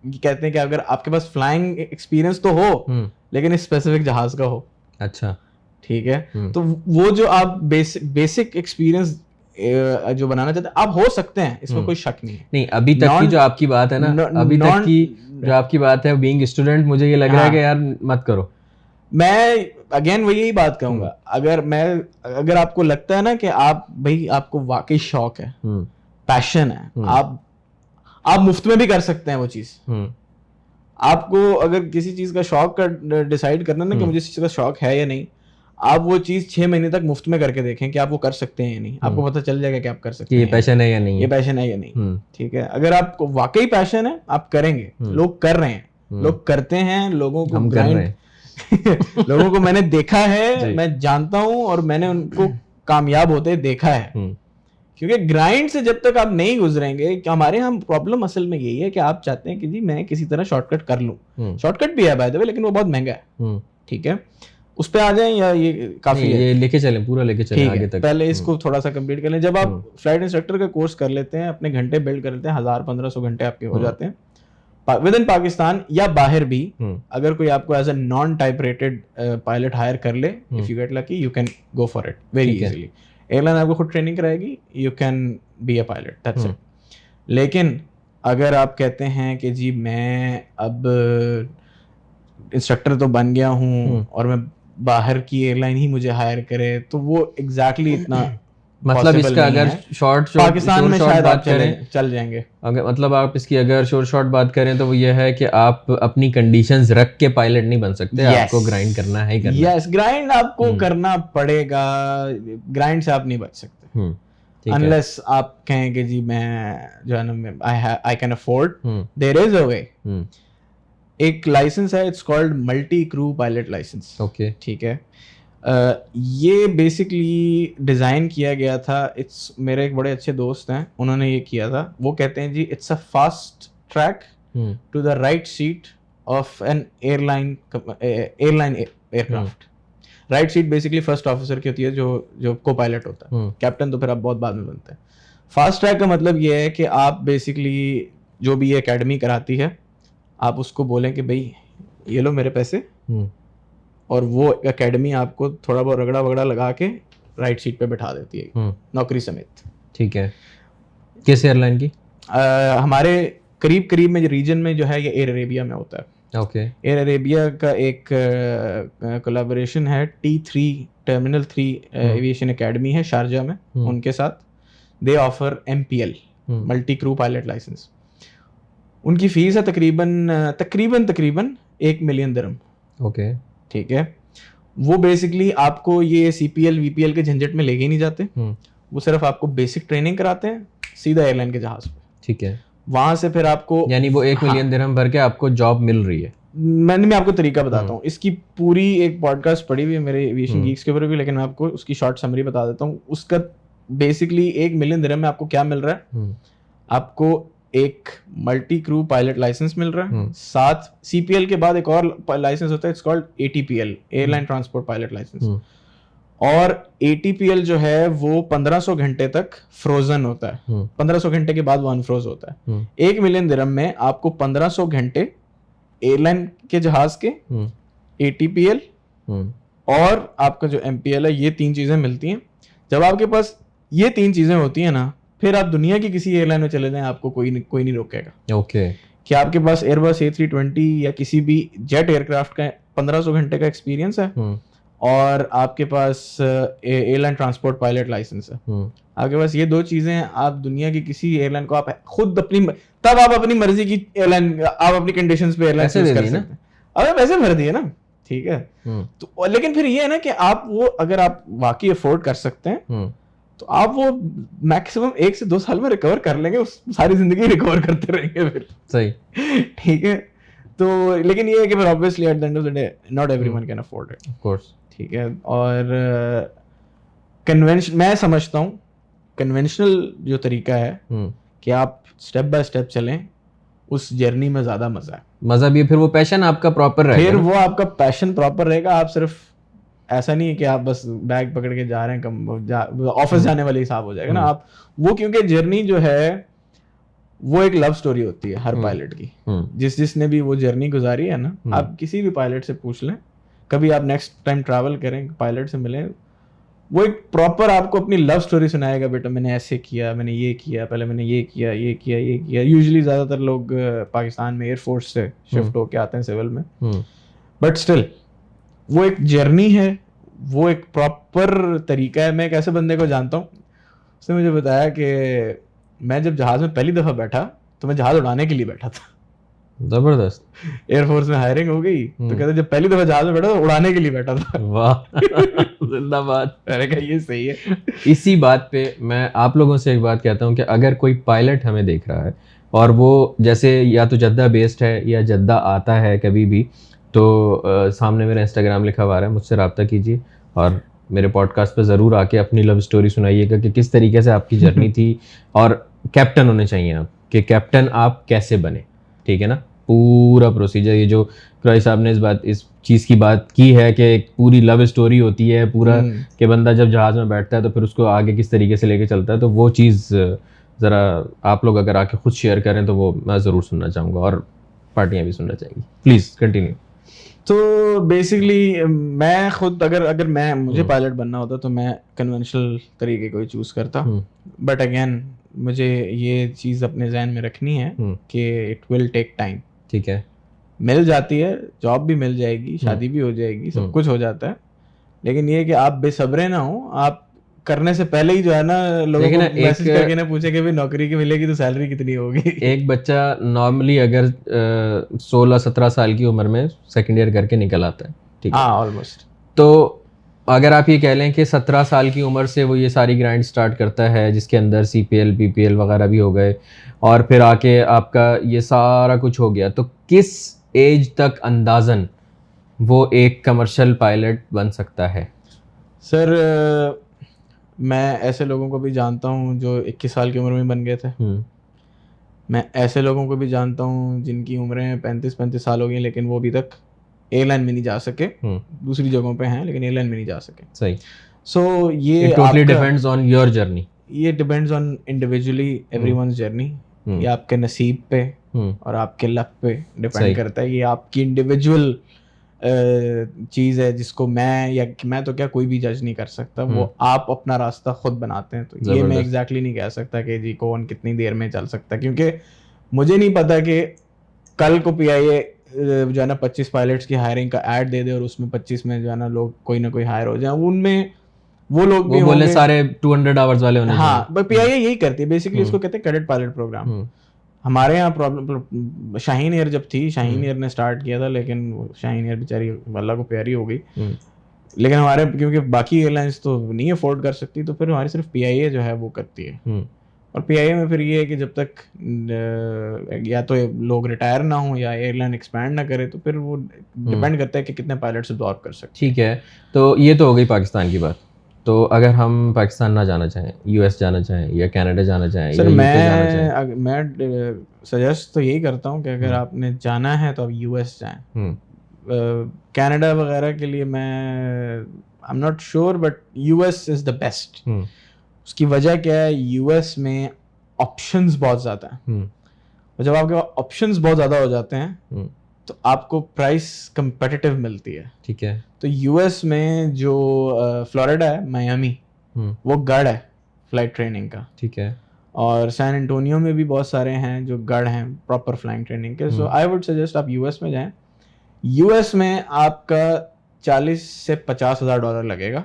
कहते हैं कि अगर आपके पास फ्लाइंग एक्सपीरियंस तो हो लेकिन इस स्पेसिफिक जहाज का हो। अच्छा, ठीक है, तो वो जो आप बेसिक एक्सपीरियंस जो बनाना चाहते हैं आप हो सकते हैं, इसमें कोई शक नहीं है। नहीं, अभी तक की जो आपकी बात है ना, अभी तक की जो आपकी बात है बीइंग स्टूडेंट, मुझे ये लग रहा है कि यार मत करो। मैं अगेन वही यही बात कहूंगा, अगर आपको लगता है ना कि आप भाई आपको वाकई शौक है, पैशन है, आप मुफ्त में भी कर सकते हैं वो चीज। आपको अगर किसी चीज का शौक का डिसाइड करना ना कि मुझे इस चीज का शौक है या नहीं, आप वो चीज 6 महीने तक मुफ्त में करके देखें कि आप वो कर सकते हैं या नहीं, आपको पता चल जाएगा कि आप कर सकते हैं, ये पैशन है या नहीं, ये पैशन है या नहीं। ठीक है, अगर आपको वाकई पैशन है आप करेंगे। लोग कर रहे हैं, लोग करते हैं, लोगों को ग्राइंड लोगों को मैंने देखा है, मैं जानता हूं और मैंने उनको कामयाब होते देखा है। क्योंकि ग्राइंड से जब तक आप नहीं गुजरेंगे, हमारे यहाँ प्रॉब्लम असल में यही है कि आप चाहते हैं कि जी मैं किसी तरह शॉर्टकट कर लूं। शॉर्टकट भी है बाय द वे, लेकिन वो बहुत महंगा है। ठीक है, उस पे आ जाएं या ये काफी है? ये लेके चलें, पूरा लेके चलें आगे तक। पहले इसको थोड़ा सा कंप्लीट कर लें। जब आप फ्लाइट इंस्ट्रक्टर का कोर्स कर लेते हैं, अपने घंटे बिल्ड कर लेते हैं, 1000-1500 घंटे आपके हो जाते हैं विद इन पाकिस्तान या बाहर भी। अगर कोई आपको as a non type rated pilot hire कर ले, if you get lucky, you can go for it very easily. Airline आपको खुद ट्रेनिंग कराएगी, you can be a pilot, that's it. लेकिन अगर आप कहते हैं कि जी मैं अब इंस्ट्रक्टर तो बन गया हूँ और मैं बाहर की एयरलाइन ही मुझे हायर करे, तो वो एग्जैक्टली इतना मतलब इसका अगर शॉर्ट पाकिस्तान में शायद आप चल जाएंगे। अगर मतलब आप इसकी अगर शॉर्ट बात करें तो वो ये है कि आप अपनी कंडीशंस रख के पायलट नहीं बन सकते। आपको ग्राइंड करना है ही करना। यस, ग्राइंड आपको करना पड़ेगा, ग्राइंड से आप नहीं बच सकते अनलेस आप कहें कि जी मैं जो है ना I can afford, there is a way. एक लाइसेंस है, it's called multi crew pilot licence. Okay, ठीक है, ये बेसिकली डिज़ाइन किया गया था, इट्स मेरे एक बड़े अच्छे दोस्त हैं, उन्होंने ये किया था। वो कहते हैं जी it's a fast track to the right seat of an airline aircraft. Right seat basically first officer की होती है, जो को पायलट होता है। कैप्टन तो फिर आप बहुत बाद में बनते हैं। फास्ट ट्रैक का मतलब ये है कि आप बेसिकली जो भी ये एकेडमी कराती है, आप उसको बोलें कि भाई ये लो मेरे पैसे, और वो एकेडमी आपको थोड़ा बहुत रगड़ा वगड़ा लगा के राइट सीट पे बैठा देती है नौकरी समेत। ठीक है, किस एयरलाइन की? हमारे करीब में रीजन में जो है ये एयर अरेबिया में होता है। ओके, एयर अरेबिया का एक कोलैबोरेशन है T3 टर्मिनल 3 एविएशन एकेडमी है शारजा में, उनके साथ। They offer MPL, multi crew pilot licence. उनकी फीस है तकरीबन 1 मिलियन दिरहम। ओके, ठीक है, वो बेसिकली आपको ये CPL VPL के झंझट में लेके ही नहीं जाते। वो सिर्फ आपको बेसिक ट्रेनिंग कराते हैं सीधा एयरलाइन के जहाज पे। ठीक है, वहां से फिर आपको यानी वो 1 मिलियन दिरहम भर के आपको जॉब मिल रही है। मैं आपको तरीका बताता हूँ। इसकी पूरी एक पॉडकास्ट पड़ी हुई है मेरे एविएशन गीक्स के ऊपर भी, लेकिन मैं आपको उसकी शॉर्ट समरी बता देता हूँ। उसका बेसिकली 1 मिलियन दिरहम में आपको क्या मिल रहा है? आपको एक मल्टी क्रू पायलट लाइसेंस मिल रहा है, साथ CPL के बाद एक और लाइसेंस होता है, it's called ATPL, airline transport pilot licence. और ATPL जो है वो 1500 घंटे तक फ्रोजन होता है, 1500 घंटे के बाद वो अनफ्रोज होता है। 1 मिलियन दिरहम में आपको 1500 घंटे एयरलाइन के जहाज के, ATPL और आपका जो MPL है, ये 3 चीजें मिलती हैं। जब आपके पास ये 3 चीजें होती हैं ना, फिर आप दुनिया की किसी एयरलाइन में चले जाएं, आपको कोई नहीं रोकेगा। ओके, कि आपके पास एयरबस A320 या किसी भी जेट एयरक्राफ्ट का 1500 घंटे का एक्सपीरियंस है और आपके पास एयरलाइन ट्रांसपोर्ट पायलट लाइसेंस है। आपके पास ये 2 चीजें हैं, आप दुनिया की किसी एयरलाइन को आप खुद आप अपनी मर्जी की एयरलाइन, आप अपनी कंडीशंस पे एयरलाइन चूज कर सकते हैं। अबे पैसे भर दिए ना, ठीक है। तो लेकिन फिर ये है ना कि आप वो अगर आप वाकई अफोर्ड कर सकते हैं तो आप वो मैक्सिमम 1 से 2 साल में रिकवर कर लेंगे, उस सारी जिंदगी रिकवर करते रहेंगे फिर। सही। ठीक है। तो लेकिन ये है कि फिर obviously eight the end of the day not everyone can afford it, of course. ठीक है। और कन्वेंशन मैं समझता हूँ कन्वेंशनल जो तरीका है कि आप स्टेप बाय स्टेप चलें, उस जर्नी में ज्यादा मजा है। मजा भी है, फिर वो पैशन आपका प्रॉपर रहेगा, फिर वो आपका पैशन प्रॉपर रहेगा। आप सिर्फ ऐसा नहीं है कि आप बस बैग पकड़ के जा रहे हैं, ऑफिस जाने वाले हिसाब हो जाएगा ना आप वो, क्योंकि जर्नी जो है वो एक लव स्टोरी होती है हर पायलट की। जिसने भी वो जर्नी गुजारी है ना, आप किसी भी पायलट से पूछ लें, कभी आप नेक्स्ट टाइम ट्रैवल करें, पायलट से मिलें, वो एक प्रॉपर आपको अपनी लव स्टोरी सुनाएगा। बेटा मैंने ऐसे किया, मैंने ये किया, पहले मैंने ये किया, ये किया, ये किया। यूजुअली ज़्यादातर लोग पाकिस्तान में एयरफोर्स से शिफ्ट होके आते हैं सिविल में, बट स्टिल वो एक जर्नी है, वो एक प्रॉपर तरीका है। मैं एक ऐसे बंदे को जानता हूँ, उसने मुझे बताया कि मैं जब जहाज़ में पहली दफ़ा बैठा तो मैं जहाज़ उड़ाने के लिए बैठा था। जबरदस्त। एयरफोर्स में हायरिंग हो गई तो कहते जब पहली दफ़ा जहाज़ में बैठा तो उड़ाने के लिए बैठा था। वाह जिंदाबाद। मैंने कहा ये सही है। इसी बात पे मैं आप लोगों से एक बात कहता हूँ कि अगर कोई पायलट हमें देख रहा है और वो जैसे या तो जद्दा बेस्ड है या जद्दा आता है कभी भी, तो सामने मेरा इंस्टाग्राम लिखा हुआ है, मुझसे रब्ता कीजिए और मेरे पॉडकास्ट पे ज़रूर आके अपनी लव स्टोरी सुनाइएगा कि किस तरीके से आपकी जर्नी थी। और कैप्टन होने चाहिए आप, कि कैप्टन आप कैसे बने, ठीक है ना। पूरा प्रोसीजर, ये जो क्राई साहब ने इस चीज़ की बात की है कि एक पूरी लव स्टोरी होती है पूरा, कि बंदा जब जहाज़ में बैठता है तो फिर उसको आगे किस तरीके से लेके चलता है, तो वो चीज़ ज़रा आप लोग अगर आके खुद शेयर करें तो वो मैं ज़रूर सुनना चाहूँगा और पार्टियाँ भी सुनना चाहेंगी। Please continue. तो बेसिकली मैं खुद अगर मैं मुझे पायलट बनना होता तो मैं कन्वेंशनल तरीके को ही चूज़ करता, बट अगेन मुझे ये चीज़ अपने जहन में रखनी है कि इट विल टेक टाइम। ठीक है, मिल जाती है, जॉब भी मिल जाएगी, शादी भी हो जाएगी, सब कुछ हो जाता है, लेकिन ये कि आप बेसब्रे ना हो। आप करने से पहले ही जो है ना लोगों को मैसेज करके ना पूछे कि भाई नौकरी की मिलेगी तो सैलरी कितनी होगी। एक बच्चा नॉर्मली अगर 16-17 साल की उम्र में सेकंड ईयर करके निकल आता है, ठीक है, हाँ ऑलमोस्ट। तो अगर आप ये कह लें कि 17 साल की उम्र से वो ये सारी ग्राइंड स्टार्ट करता है, जिसके अंदर CPL PPL वगैरह भी हो गए, और फिर आके आपका ये सारा कुछ हो गया, तो किस एज तक अंदाज़न वो एक कमर्शियल पायलट बन सकता है? सर मैं ऐसे लोगों को भी जानता हूँ जो 21 साल की उम्र में बन गए थे। मैं ऐसे लोगों को भी जानता हूँ जिनकी उम्रें 35 साल हो गई लेकिन वो अभी तक एयरलाइन में नहीं जा सके, दूसरी जगहों पे हैं लेकिन एयरलाइन में नहीं जा सके। सही। सो ये totally depends on your journey. ये depends on individually everyone's journey. ये आपके नसीब पे और आपके लक पे डिपेंड करता है। ये आपकी इंडिविजुअल चीज़ है जिसको मैं तो क्या कोई भी जज नहीं कर सकता। वो आप अपना रास्ता खुद बनाते हैं। तो ये मैं एग्जैक्टली नहीं कह सकता कि जी कौन कितनी देर में चल सकता है, क्योंकि मुझे नहीं पता कि कल को PIA जो है ना 25 पायलट्स की हायरिंग का ऐड दे दे और उसमें 25 में जो है ना लोग कोई ना कोई हायर हो जाए, उनमें वो लोग भी बोले सारे 200 आवर्स वाले होने। हाँ, बट PIA यही करती है बेसिकली, इसको कहते हैं कैडेट पायलट प्रोग्राम। हमारे यहाँ प्रॉब्लम शाहीन एयर जब थी, शाहीन एयर ने स्टार्ट किया था, लेकिन शाहीन एयर बेचारी अल्लाह को प्यारी हो गई। लेकिन हमारे क्योंकि बाकी एयरलाइंस तो नहीं अफोर्ड कर सकती, तो फिर हमारी सिर्फ PIA जो है वो करती है। और PIA में फिर ये है कि जब तक या तो लोग रिटायर ना हो या एयरलाइन एक्सपैंड ना करे, तो फिर वो डिपेंड करता है कि कितने पायलट्स अब्सॉर्ब कर सकते। ठीक है, तो ये तो हो गई पाकिस्तान की बात। तो अगर हम पाकिस्तान ना जाना चाहें, US जाना चाहें या कनाडा जाना चाहें, सर मैं सजेस्ट तो यही करता हूँ कि अगर आपने जाना है तो आप US जाएं। कनाडा वगैरह के लिए मैं आई am not sure, but US is the best. उसकी वजह क्या है, US में ऑप्शंस बहुत ज़्यादा हैं, और जब आपके पास ऑप्शंस बहुत ज़्यादा हो जाते हैं तो आपको प्राइस कंपेटिटिव मिलती है। ठीक है। तो US में जो फ्लोरिडा है, मायामी, वो गढ़ है फ्लाइट ट्रेनिंग का। ठीक है। और सैन एंटोनियो में भी बहुत सारे हैं जो गढ़ हैं प्रॉपर फ्लाइंग ट्रेनिंग के। सो आई वुड सजेस्ट आप US में जाएं। US में आपका 40 से 50 हज़ार डॉलर लगेगा,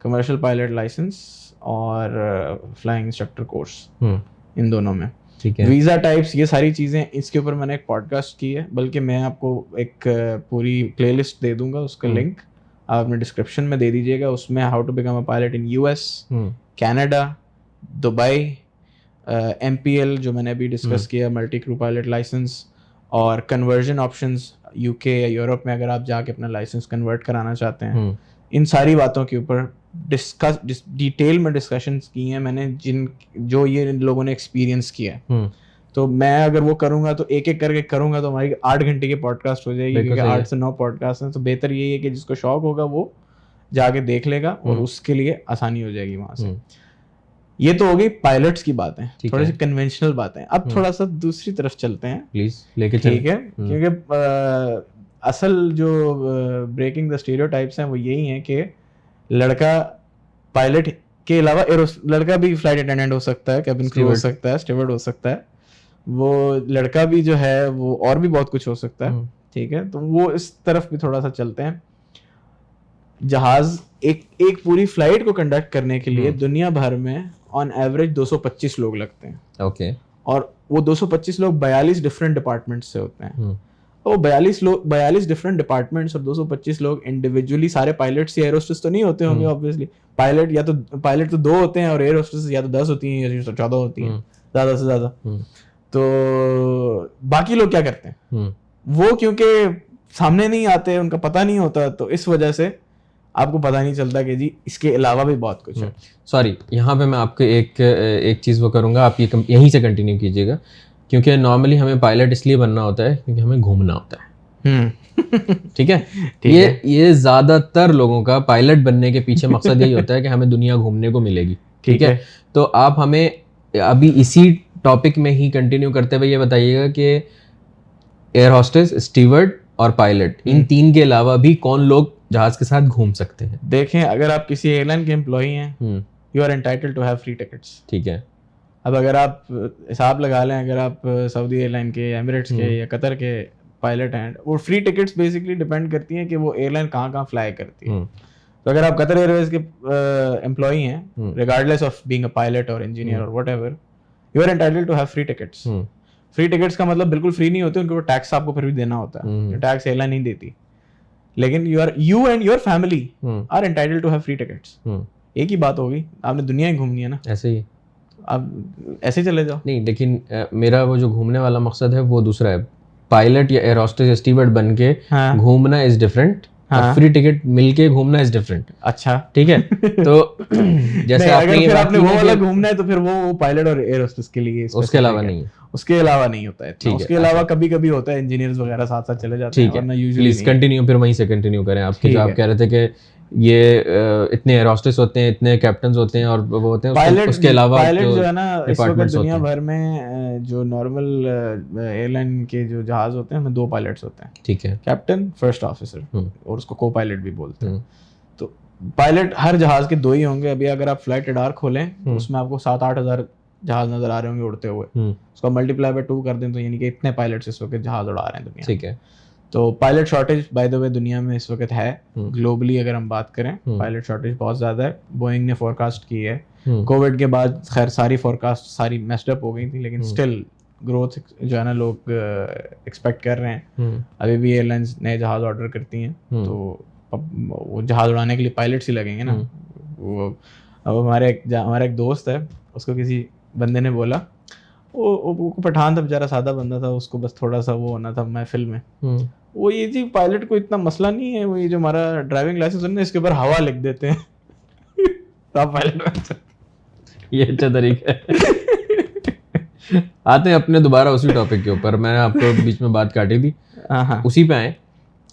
कमर्शियल पायलट लाइसेंस और फ्लाइंग इंस्ट्रक्टर कोर्स, इन दोनों में। ठीक है। वीज़ा टाइप्स, ये सारी चीज़ें, इसके ऊपर मैंने एक पॉडकास्ट की है, बल्कि मैं आपको एक पूरी प्लेलिस्ट दे दूंगा, उसका लिंक आप अपने डिस्क्रिप्शन में दे दीजिएगा। उसमें how to become a pilot in US, Canada, Dubai, MPL जो मैंने अभी डिस्कस किया, मल्टी क्रू पायलट लाइसेंस, और कन्वर्जन ऑप्शंस UK या यूरोप में अगर आप जाके अपना लाइसेंस कन्वर्ट कराना चाहते हैं, इन सारी बातों के ऊपर डिटेल में डिस्कशंस की हैं मैंने, जो ये लोगों ने एक्सपीरियंस किया है। तो मैं अगर वो करूंगा तो एक एक करके करूंगा तो हमारी 8 घंटे की पॉडकास्ट हो जाएगी, क्योंकि 8 से 9 पॉडकास्ट हैं। तो बेहतर यही है कि जिसको शौक होगा वो जाके देख लेगा और उसके लिए आसानी हो जाएगी वहां से। ये तो हो गई पायलट्स की बातें, थोड़ी सी कन्वेंशनल बातें। अब थोड़ा सा दूसरी तरफ चलते हैं, प्लीज लेके चलें। ठीक है, क्योंकि असल जो ब्रेकिंग द स्टीरियोटाइप्स हैं वो यही हैं कि लड़का पायलट के अलावा लड़का भी फ्लाइट अटेंडेंट हो सकता है, कैबिन क्रू हो सकता है, स्टीवर्ड हो सकता है, वो लड़का भी जो है वो और भी बहुत कुछ हो सकता है। ठीक है, तो वो इस तरफ भी थोड़ा सा चलते हैं। जहाज एक पूरी फ्लाइट को कंडक्ट करने के लिए दुनिया भर में ऑन एवरेज 225 लोग लगते हैं। ओके। और वो 225 लोग 42 डिफरेंट डिपार्टमेंट से होते हैं। तो 42 डिफरेंट डिपार्टमेंट्स और 225 लोग इंडिविजुअली, सारे पायलट्स या एयर होस्टेस तो नहीं होते होंगे ऑब्वियसली। पायलट तो 2 होते हैं और एयर होस्टेस या तो 10 होती हैं या 14 होती हैं, ज्यादा से ज्यादा। तो बाकी लोग क्या करते हैं, वो क्योंकि सामने नहीं आते, उनका पता नहीं होता, तो इस वजह से आपको पता नहीं चलता कि जी इसके अलावा भी बहुत कुछ है। सॉरी, यहाँ पे मैं आपको एक चीज़ वो करूँगा, आप यहीं से कंटिन्यू कीजिएगा, क्योंकि नॉर्मली हमें पायलट इसलिए बनना होता है क्योंकि हमें घूमना होता है। ठीक है, ये ज़्यादातर लोगों का पायलट बनने के पीछे मकसद यही होता है कि हमें दुनिया घूमने को मिलेगी। ठीक है, तो आप हमें अभी इसी टॉपिक में ही कंटिन्यू करते हुए ये बताइएगा कि एयर होस्टेस, स्टीवर्ड और पायलट, इन 3 के अलावा भी कौन लोग जहाज के साथ घूम सकते हैं? देखें, अगर आप किसी एयरलाइन के एम्प्लॉई हैं, you are entitled to have free tickets. ठीक है। अब अगर आप हिसाब लगा लें, अगर आप सऊदी एयरलाइन के, एमिरेट्स के या कतर के पायलट हैं, वो फ्री टिकट्स बेसिकली डिपेंड करती हैं कि वो एयरलाइन कहाँ फ्लाई करती है। तो अगर आप कतर एयरवेज के एम्प्लॉई हैं, regardless of being a pilot और इंजीनियर और whatever, you are entitled to have free tickets. Free tickets का मतलब बिल्कुल फ्री नहीं होते, उनके ऊपर टैक्स आपको फिर भी देना होता है, टैक्स एयरलाइन नहीं देती। लेकिन you and your family are entitled to have free tickets. एक ही बात होगी, आपने दुनिया ही घूमनी है ना, ऐसे ही आप ऐसे ही चले जाओ। नहीं, लेकिन मेरा वो जो घूमने वाला मकसद है वो दूसरा है। पायलट या एयर होस्टेस या स्टीवर्ड बन के घूमना इज डिफरेंट, और फ्री टिकट मिलके घूमना इज डिफरेंट। अच्छा, ठीक है। तो जैसे आपने वो वाला घूमना है तो फिर वो पायलट और एयर होस्टेस के लिए, उसके अलावा नहीं, उसके अलावा नहीं होता है। ठीक है, उसके अलावा कभी कभी होता है, इंजीनियर्स वगैरह साथ साथ चले जाते हैं। ठीक है, प्लीज कंटिन्यू, फिर वहीं से कंटिन्यू करें। आपके जो आप कह रहे थे कि ये इतने एयर होस्टेस होते हैं, इतने कैप्टन्स होते हैं और वो होते हैं, उसके अलावा पायलट जो है ना, इस वक्त दुनिया भर में जो नॉर्मल एयरलाइन के जो जहाज होते हैं, उसमें 2 पायलट्स होते हैं। ठीक है, कैप्टन, फर्स्ट ऑफिसर, और उसको को पायलट भी बोलते हैं। तो पायलट हर जहाज के 2 ही होंगे। अभी अगर आप फ्लाइट रडार खोलें तो उसमें आपको 7-8 हज़ार जहाज नजर आ रहे होंगे उड़ते हुए। उसका मल्टीप्लाई बाय 2 कर दें तो यानी कि इतने पायलट्स इस वक्त जहाज उड़ा रहे हैं दुनिया। ठीक है, तो pilot shortage by the way दुनिया में इस वक्त है, ग्लोबली अगर हम बात करें, पायलट शॉर्टेज बहुत ज़्यादा है। बोइंग ने फोरकास्ट की है, कोविड के बाद खैर सारी फोरकास्ट सारी मेस्ड अप हो गई थी, लेकिन स्टिल ग्रोथ जो है ना लोग एक्सपेक्ट कर रहे हैं। अभी भी एयरलाइंस नए जहाज ऑर्डर करती हैं, तो वो जहाज उड़ाने के लिए पायलट्स ही लगेंगे ना। वो अब हमारा एक दोस्त है, उसको किसी बंदे ने बोला, वो पठान था बेचारा, सादा बंदा था, उसको बस थोड़ा सा वो होना था महफिल में। वो ये जी पायलट को इतना मसला नहीं है, वो ये जो हमारा ड्राइविंग लाइसेंस है ना, इसके ऊपर हवा लिख देते हैं तो आप पायलट। ये अच्छा तरीका है। आते हैं अपने दोबारा उसी टॉपिक के ऊपर। मैंने आपको बीच में बात काटी थी, उसी पे आए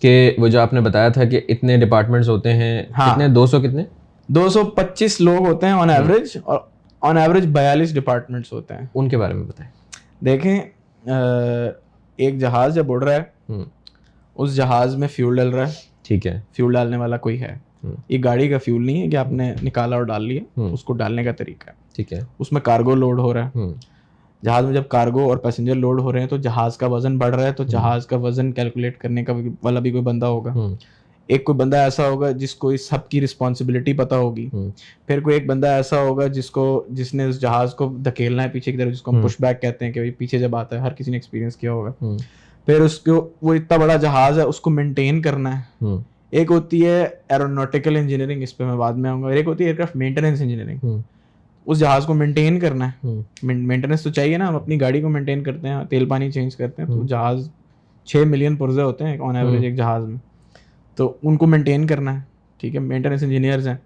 कि वो जो आपने बताया था कि इतने डिपार्टमेंट्स होते हैं। कितने 200 कितने 225 लोग होते हैं ऑन एवरेज, और ऑन एवरेज 42 डिपार्टमेंट्स होते हैं। उनके बारे में बताएं। देखें, एक जहाज जब उड़ रहा है, उस जहाज में फ्यूल डल रहा है। ठीक है, फ्यूल डालने वाला कोई है। ये गाड़ी का फ्यूल नहीं है कि आपने निकाला और डाल लिया, उसको डालने का तरीका है। ठीक है, उसमें कार्गो लोड हो रहा है। जहाज में जब कार्गो और पैसेंजर लोड हो रहे हैं तो जहाज का वजन बढ़ रहा है, तो जहाज का वजन कैलकुलेट करने का वाला भी कोई बंदा होगा। एक कोई बंदा ऐसा होगा जिसको इस सबकी रिस्पॉन्सिबिलिटी पता होगी, फिर कोई एक बंदा ऐसा होगा जिसने उस जहाज को धकेलना है पीछे की तरफ, जिसको हम पुश बैक कहते हैं कि भाई पीछे जब आता है, हर किसी ने एक्सपीरियंस किया होगा। फिर उसको वो इतना बड़ा जहाज है उसको मेंटेन करना है। एक होती है एरोनॉटिकल इंजीनियरिंग, इस पे मैं बाद में आऊंगा। एक होती है एयरक्राफ्ट मेंटेनेंस इंजीनियरिंग, उस जहाज को मेंटेन करना है। मेंटेनेंस तो चाहिए ना, हम अपनी गाड़ी को मेंटेन करते हैं, तेल पानी चेंज करते हैं, तो जहाज 6 मिलियन पुर्जे होते हैं ऑन एवरेज एक जहाज में, तो उनको मेंटेन करना है, ठीक है, मेंटेनेंस इंजीनियर्स हैं।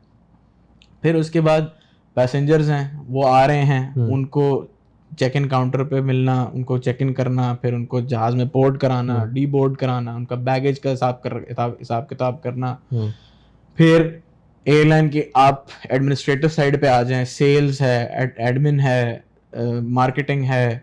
फिर उसके बाद पैसेंजर्स हैं, वो आ रहे हैं, उनको चेक इन काउंटर पे मिलना, उनको चेक इन करना, फिर उनको जहाज में बोर्ड कराना, डी बोर्ड कराना, उनका बैगेज का हिसाब किताब करना। फिर एयरलाइन की आप एडमिनिस्ट्रेटिव साइड पे आ जाएं, सेल्स है, एडमिन है, मार्केटिंग है,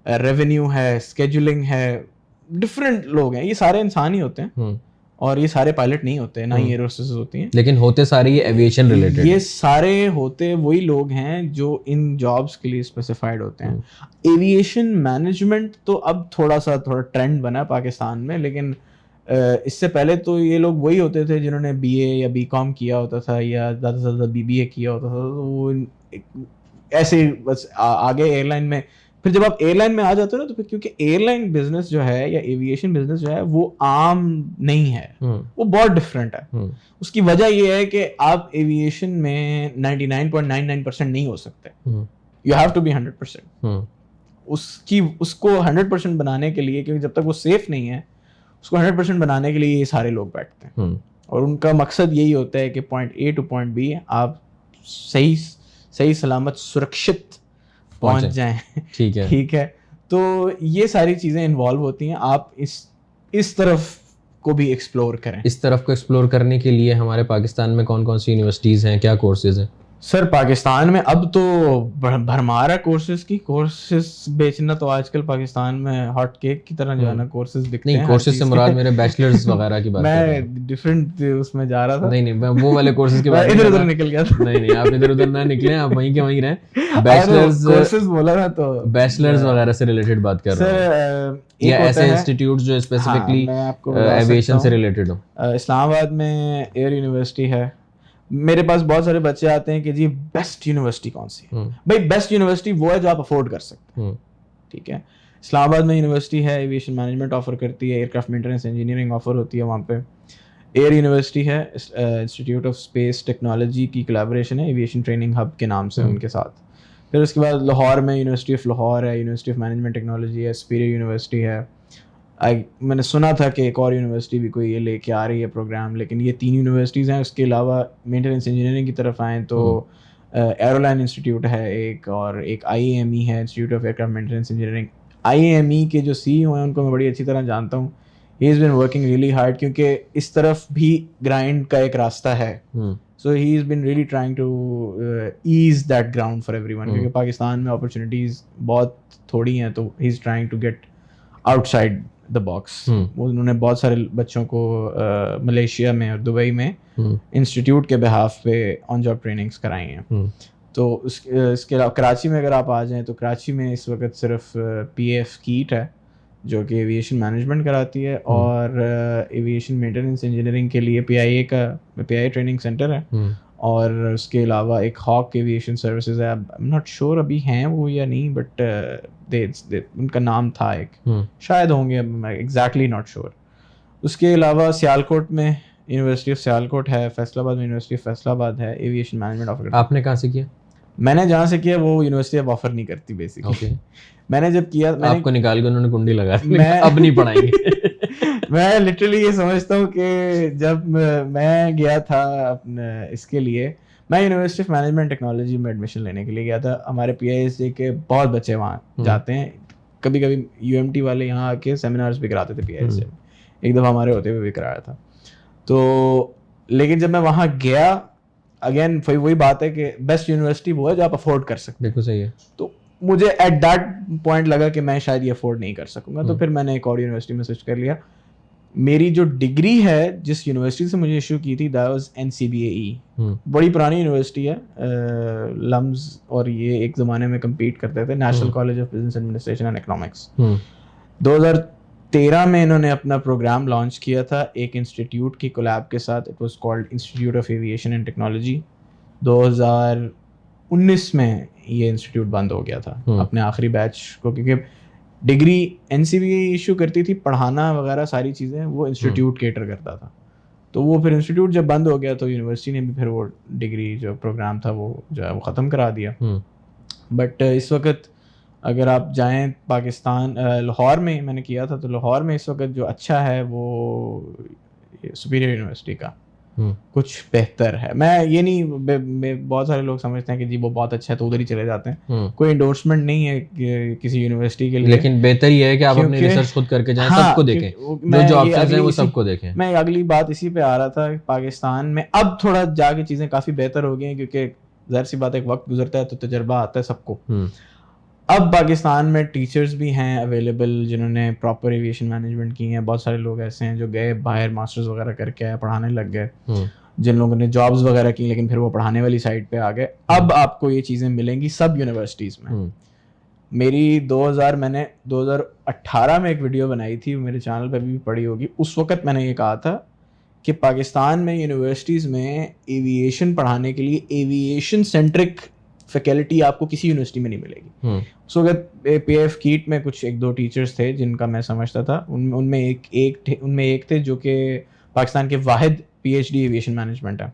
रेवेन्यू है, स्केजुलिंग है, डिफरेंट लोग हैं, ये सारे इंसान ही होते हैं। और ये सारे पायलट नहीं होते, ना ही एयर होस्टेसेस होती हैं, लेकिन होते सारे ये एविएशन रिलेटेड, ये सारे होते वही लोग हैं जो इन जॉब्स के लिए स्पेसिफाइड होते हैं। एविएशन मैनेजमेंट तो अब थोड़ा ट्रेंड बना पाकिस्तान में, लेकिन इससे पहले तो ये लोग वही होते थे जिन्होंने बीए या बीकॉम किया होता था, या ज़्यादा से ज़्यादा बीबीए किया होता था, तो वो ऐसे बस आगे एयरलाइन में। फिर जब आप एयरलाइन में आ जाते हो ना, तो फिर क्योंकि एयरलाइन बिजनेस जो है या एविएशन बिजनेस जो है वो आम नहीं है, वो बहुत डिफरेंट है। उसकी वजह ये है कि आप एविएशन में 99.99% नहीं हो सकते, यू हैव टू बी 100%। उसको 100% बनाने के लिए, क्योंकि जब तक वो सेफ नहीं है, उसको 100% बनाने के लिए ये सारे लोग बैठते हैं, और उनका मकसद यही होता है कि point A to point B आप सही सलामत सुरक्षित पहुंच जाएं। ठीक है, तो ये सारी चीजें इन्वॉल्व होती हैं। आप इस तरफ को भी एक्सप्लोर करें। इस तरफ को एक्सप्लोर करने के लिए हमारे पाकिस्तान में कौन कौन सी यूनिवर्सिटीज़ हैं, क्या कोर्सेज हैं? सर पाकिस्तान में अब तो भरमार है कोर्सेज बेचना, तो आजकल पाकिस्तान में हॉट केक की तरह जो है ना कोर्सेज बिकते हैं। नहीं, कोर्सेज से मुराद मेरे बैचलर्स वगैरह की बात कर रहा हूं। मैं डिफरेंट उसमें जा रहा था। नहीं मैं वो वाले कोर्सेज की बात इधर-उधर निकल गया था। नहीं आप इधर-उधर ना निकले, आप वहीं के वहीं रहें। बैचलर्स कोर्सेज बोला ना, तो बैचलर्स वगैरह से रिलेटेड बात कर रहा हूं, या ऐसे इंस्टीट्यूट जो स्पेसिफिकली एविएशन से रिलेटेड हो। इस्लामाबाद में एयर यूनिवर्सिटी है। मेरे पास बहुत सारे बच्चे आते हैं कि जी बेस्ट यूनिवर्सिटी कौन सी है? भाई बेस्ट यूनिवर्सिटी वो है जो आप अफोर्ड कर सकते हैं, ठीक है। इस्लामाबाद में यूनिवर्सिटी है, एविएशन मैनेजमेंट ऑफर करती है, एयरक्राफ्ट मेंटेनेंस इंजीनियरिंग ऑफर होती है वहाँ पे। एयर यूनिवर्सिटी है, इंस्टीट्यूट ऑफ स्पेस टेक्नोलॉजी की कोलैबोरेशन है एविएशन ट्रेनिंग हब के नाम से उनके साथ। फिर उसके बाद लाहौर में यूनिवर्सिटी ऑफ लाहौर है, यूनिवर्सिटी ऑफ मैनेजमेंट टेक्नोलॉजी है, सुपीरियर यूनिवर्सिटी है। मैंने सुना था कि एक और यूनिवर्सिटी भी कोई ये लेके आ रही है प्रोग्राम, लेकिन ये 3 यूनिवर्सिटीज़ हैं। उसके अलावा मेंटेनेंस इंजीनियरिंग की तरफ आएँ तो एरोलाइन इंस्टीट्यूट है एक, और एक IAME है, institute of aircraft maintenance engineering. IAME के जो CEO हैं उनको मैं बड़ी अच्छी तरह जानता हूँ। He is been working really hard, क्योंकि इस तरफ भी ग्राइंड का एक रास्ता है, so he is been really trying to ease that ground for everyone, क्योंकि पाकिस्तान में अपॉर्चुनिटीज़ बहुत थोड़ी हैं, तो he is trying to get outside the box. उन्होंने बहुत सारे बच्चों को मलेशिया में और दुबई में इंस्टीट्यूट के बिहाफ पे ऑन जॉब ट्रेनिंग्स कराई हैं। तो इसके अलावा कराची में अगर आप आ जाएं, तो कराची में इस वक्त सिर्फ PF कीट है जो कि एविएशन मैनेजमेंट कराती है, और एविएशन मेंटेनेंस इंजीनियरिंग के लिए PIA ट्रेनिंग सेंटर है, और उसके अलावा एक हॉक एविएशन सर्विसेज है। आई एम नॉट श्योर अभी हैं वो या नहीं, बट उनका नाम था एक, शायद होंगे, एग्जैक्टली नॉट श्योर। उसके अलावा सियालकोट में यूनिवर्सिटी ऑफ सियालकोट है, फैसलाबाद में यूनिवर्सिटी ऑफ फैसलाबाद है, एविएशन मैनेजमेंट ऑफर। आपने कहाँ से किया? मैंने जहाँ से किया वो यूनिवर्सिटी अब ऑफर नहीं करती बेसिकली। मैंने जब किया, आपको निकाल के उन्होंने कुंडी लगा दी, अब नहीं पढ़ाएंगे। मैं लिटरली ये समझता हूँ कि जब मैं गया था अपने इसके लिए, मैं यूनिवर्सिटी ऑफ मैनेजमेंट टेक्नोलॉजी में एडमिशन लेने के लिए गया था। हमारे PISA के बहुत बच्चे वहाँ जाते हैं, कभी कभी UMT वाले यहाँ आके सेमिनार्स भी कराते थे PISA में, एक दफ़ा हमारे होते हुए भी कराया था। तो लेकिन जब मैं वहाँ गया, अगेन वही बात है कि बेस्ट यूनिवर्सिटी वो है जो आप अफोर्ड कर सकते। बिल्कुल सही है। तो मुझे एट दैट पॉइंट लगा कि मैं शायद ये अफोर्ड नहीं कर सकूंगा, तो फिर मैंने एक और यूनिवर्सिटी में स्विच कर लिया। मेरी जो डिग्री है जिस यूनिवर्सिटी से मुझे इशू की थी, दैट वाज NCBAE, बड़ी पुरानी यूनिवर्सिटी है, लम्स, और ये एक ज़माने में कम्पीट करते थे, national college of business administration and economics. 13 में इन्होंने अपना प्रोग्राम लॉन्च किया था एक इंस्टीट्यूट की कोलैब के साथ. It was called institute of aviation and technology. 2019 में ये इंस्टीट्यूट बंद हो गया था अपने आखिरी बैच को, क्योंकि डिग्री एनसीबी इशू करती थी, पढ़ाना वगैरह सारी चीज़ें वो इंस्टीट्यूट केटर करता था. तो वो फिर इंस्टीट्यूट जब बंद हो गया तो यूनिवर्सिटी ने भी फिर वो डिग्री जो प्रोग्राम था वो जो है वो ख़त्म करा दिया. बट इस वक्त अगर आप जाएं पाकिस्तान, लाहौर में मैंने किया था, तो लाहौर में इस वक्त जो अच्छा है वो सुपीरियर यूनिवर्सिटी का कुछ बेहतर है. मैं ये नहीं, बहुत सारे लोग समझते हैं कि जी वो बहुत अच्छा है तो उधर ही चले जाते हैं. कोई एंडोर्समेंट नहीं है किसी यूनिवर्सिटी के लिए, लेकिन बेहतर ही है कि आप अपनी रिसर्च खुद करके जाएं. हाँ, सबको देखें, जो ऑप्शंस हैं वो सबको देखें. मैं अगली बात इसी पे आ रहा था. पाकिस्तान में अब थोड़ा जाके चीज़ें काफ़ी बेहतर हो गई हैं, क्योंकि ज़ाहिर सी बात है, एक वक्त गुजरता है तो तजर्बा आता है सबको. अब पाकिस्तान में टीचर्स भी हैं अवेलेबल जिन्होंने प्रॉपर एविएशन मैनेजमेंट की हैं. बहुत सारे लोग ऐसे हैं जो गए बाहर मास्टर्स वगैरह करके आए, पढ़ाने लग गए. जिन लोगों ने जॉब्स वगैरह की लेकिन फिर वो पढ़ाने वाली साइड पे आ गए. अब आपको ये चीज़ें मिलेंगी सब यूनिवर्सिटीज़ में. मैंने 2018 में एक वीडियो बनाई थी, मेरे चैनल पे भी पड़ी होगी. उस वक्त मैंने ये कहा था कि पाकिस्तान में यूनिवर्सिटीज़ में एविएशन पढ़ाने के लिए एविएशन सेंट्रिक फैकल्टी आपको किसी यूनिवर्सिटी में नहीं मिलेगी. सो अगर पीएफ कीट में कुछ एक दो टीचर्स थे जिनका मैं समझता था, उनमें एक थे जो कि पाकिस्तान के वाहिद पीएचडी एविएशन मैनेजमेंट है,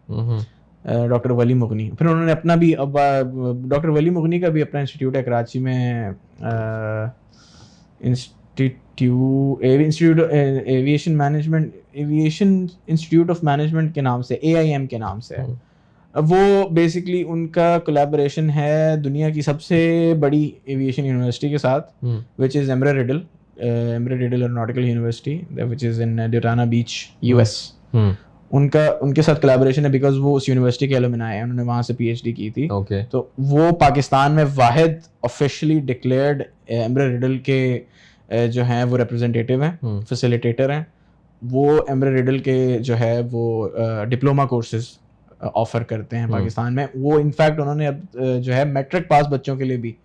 डॉक्टर वली मुगनी. फिर उन्होंने अपना भी, अब डॉक्टर वली मुगनी का भी अपना इंस्टीट्यूट है कराची में, एविएशन इंस्टीट्यूट ऑफ मैनेजमेंट के नाम से, AIM के नाम से है. वो बेसिकली उनका कोलैबोरेशन है दुनिया की सबसे बड़ी एविएशन यूनिवर्सिटी के साथ, which is Embry Riddle aeronautical university, which is in Daytona beach, US. उनके साथ कोलैबोरेशन है बिकॉज वो उस यूनिवर्सिटी के एलुमनाई हैं, उन्होंने वहाँ से PhD की थी. तो वो पाकिस्तान में वाहिद ऑफिशियली डिक्लेयर्ड एम्ब्रे-रिडल के जो हैं वो रिप्रेजेंटेटिव हैं, फैसिलिटेटर हैं. वो एम्ब्रे-रिडल के जो है वो डिप्लोमा कोर्सेज ऑफर करते हैं पाकिस्तान में. वो इनफैक्ट उन्होंने अब जो है मैट्रिक पास बच्चों के लिए भी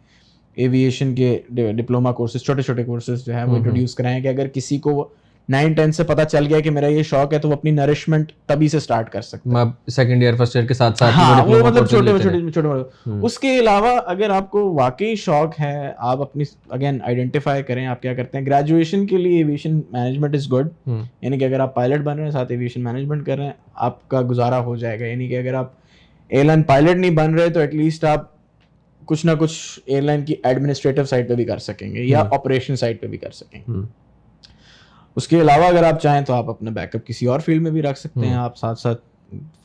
एविएशन के डिप्लोमा कोर्सेज, छोटे छोटे कोर्सेज जो है वो इंट्रोड्यूस कराएं कि अगर किसी को 9-10 से पता चल गया कि मेरा ये शौक है तो वो अपनी नरिशमेंट तभी से स्टार्ट कर सकते हैं. सेकंड ईयर फर्स्ट ईयर के साथ साथ हाँ, वो मतलब छोटे. उसके अलावा अगर आपको वाकई शौक है, आप अपनी अगेन आइडेंटिफाई करें आप क्या करते हैं. ग्रेजुएशन के लिए एविएशन मैनेजमेंट इज गुड, यानी कि अगर आप पायलट बन रहे हैं साथ एविएशन मैनेजमेंट कर रहे हैं आपका गुजारा हो जाएगा. यानी कि अगर आप एयरलाइन पायलट नहीं बन रहे तो एटलीस्ट आप कुछ ना कुछ एयरलाइन की एडमिनिस्ट्रेटिव साइड पे भी कर सकेंगे या ऑपरेशन साइड पे भी कर सकेंगे. उसके अलावा अगर आप चाहें तो आप अपना बैकअप किसी और फील्ड में भी रख सकते हैं. आप साथ साथ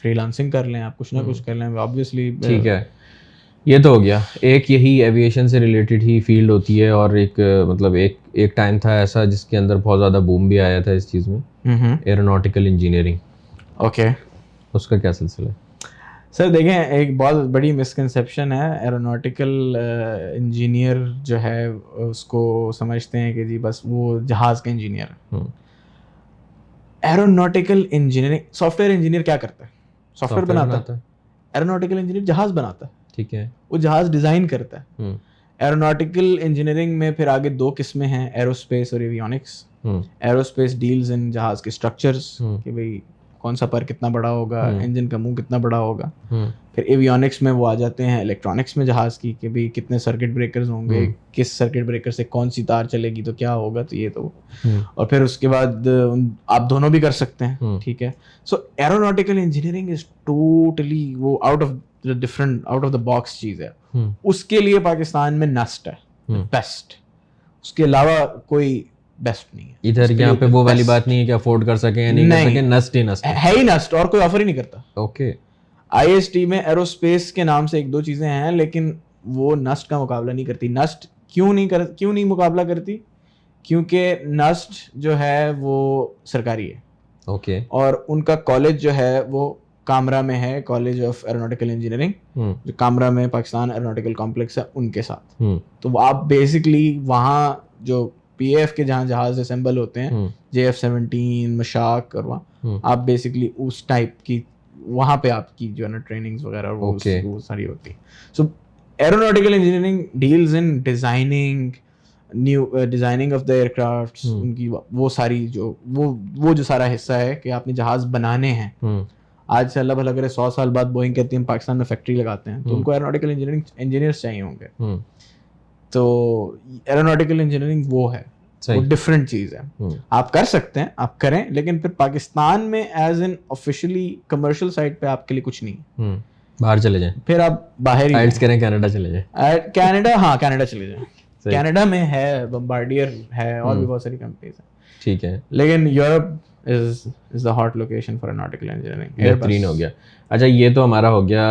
फ्रीलांसिंग कर लें, आप कुछ ना कुछ कर लें, ऑब्वियसली. ठीक है, ये तो हो गया. एक यही एविएशन से रिलेटेड ही फील्ड होती है, और एक मतलब एक टाइम था ऐसा जिसके अंदर बहुत ज़्यादा बूम भी आया था इस चीज़ में, एरोनॉटिकल इंजीनियरिंग. ओके, उसका क्या सिलसिला है? सर देखें, एक बहुत बड़ी मिसकंसेप्शन है. एरोनॉटिकल इंजीनियर जो है उसको समझते हैं कि जी बस वो जहाज़ का इंजीनियर है. एरोनॉटिकल इंजीनियरिंग, सॉफ्टवेयर इंजीनियर क्या करता है? सॉफ्टवेयर बनाता है. एरोनॉटिकल इंजीनियर जहाज़ बनाता है. ठीक है, वो जहाज़ डिज़ाइन करता है. एरोनॉटिकल इंजीनियरिंग में फिर आगे दो किस्में हैं, एरोस्पेस और एवियोनिक्स. एरोस्पेस डील्स इन जहाज़ के स्ट्रक्चर्स, कि भाई कौन सा पर कितना बड़ा होगा, इंजन का मुंह कितना बड़ा होगा. फिर एवियोनिक्स में वो आ जाते हैं इलेक्ट्रॉनिक्स में जहाज़ की, कि भाई कितने सर्किट ब्रेकर्स होंगे, किस सर्किट ब्रेकर से कौन सी तार चलेगी तो क्या होगा, तो ये तो. और फिर उसके बाद आप दोनों भी कर सकते हैं. ठीक है. So aeronautical engineering is totally वो आउट ऑफ द बॉक्स चीज़ है. उसके लिए पाकिस्तान में नस्ट है बेस्ट. उसके अलावा कोई बेस्ट नहीं है इधर. यहाँ पे वो वाली बात नहीं है कि अफोर्ड कर सके या नहीं कर सके, नस्ट ही नस्ट है ही नस्ट, और कोई ऑफर ही नहीं करता. ओके. IST में एरोस्पेस के नाम से एक दो चीजें हैं, लेकिन वो नस्ट का मुकाबला नहीं करती. नस्ट क्यों नहीं मुकाबला करती? क्योंकि नस्ट जो है वो सरकारी है. ओके. और उनका कॉलेज जो है वो कामरा में है, कॉलेज ऑफ एरोनॉटिकल इंजीनियरिंग, जो कामरा में पाकिस्तान एरोनॉटिकल कॉम्प्लेक्स है उनके साथ. तो आप बेसिकली वहाँ जो PAF के जहाँ जहाज असेंबल होते हैं, JF-17, मशाक, और वहाँ आप बेसिकली उस टाइप की वहाँ पे आपकी जो है ना ट्रेनिंग्स वगैरह वो सारी होती है. So aeronautical engineering deals in designing, new designing of the aircraft, उनकी वो सारी जो वो जो सारा हिस्सा है कि आपने जहाज बनाने हैं। आज से अल्लाह भला करे 100 साल बाद बोइंग कहती है हम पाकिस्तान में फैक्ट्री लगाते हैं, तो उनको एरोनॉटिकल इंजीनियर्स चाहिए होंगे। तो एरोनॉटिकल इंजीनियरिंग वो है, वो डिफरेंट चीज है। आप कर सकते हैं, आप करें, लेकिन फिर पाकिस्तान में as an officially commercial side पे आपके लिए कुछ नहीं। बाहर चले जाएं, फिर आप बाहर ही आइल्स करें, कनाडा चले जाएं। कनाडा, हाँ कनाडा चले जाएं। कनाडा में है बम्बार्डियर है और भी बहुत सारी कंपनीज हैं, ठीक है, लेकिन Europe is the hot location for aeronautical engineering। बेहतरीन हो गया। अच्छा, ये तो हमारा हो गया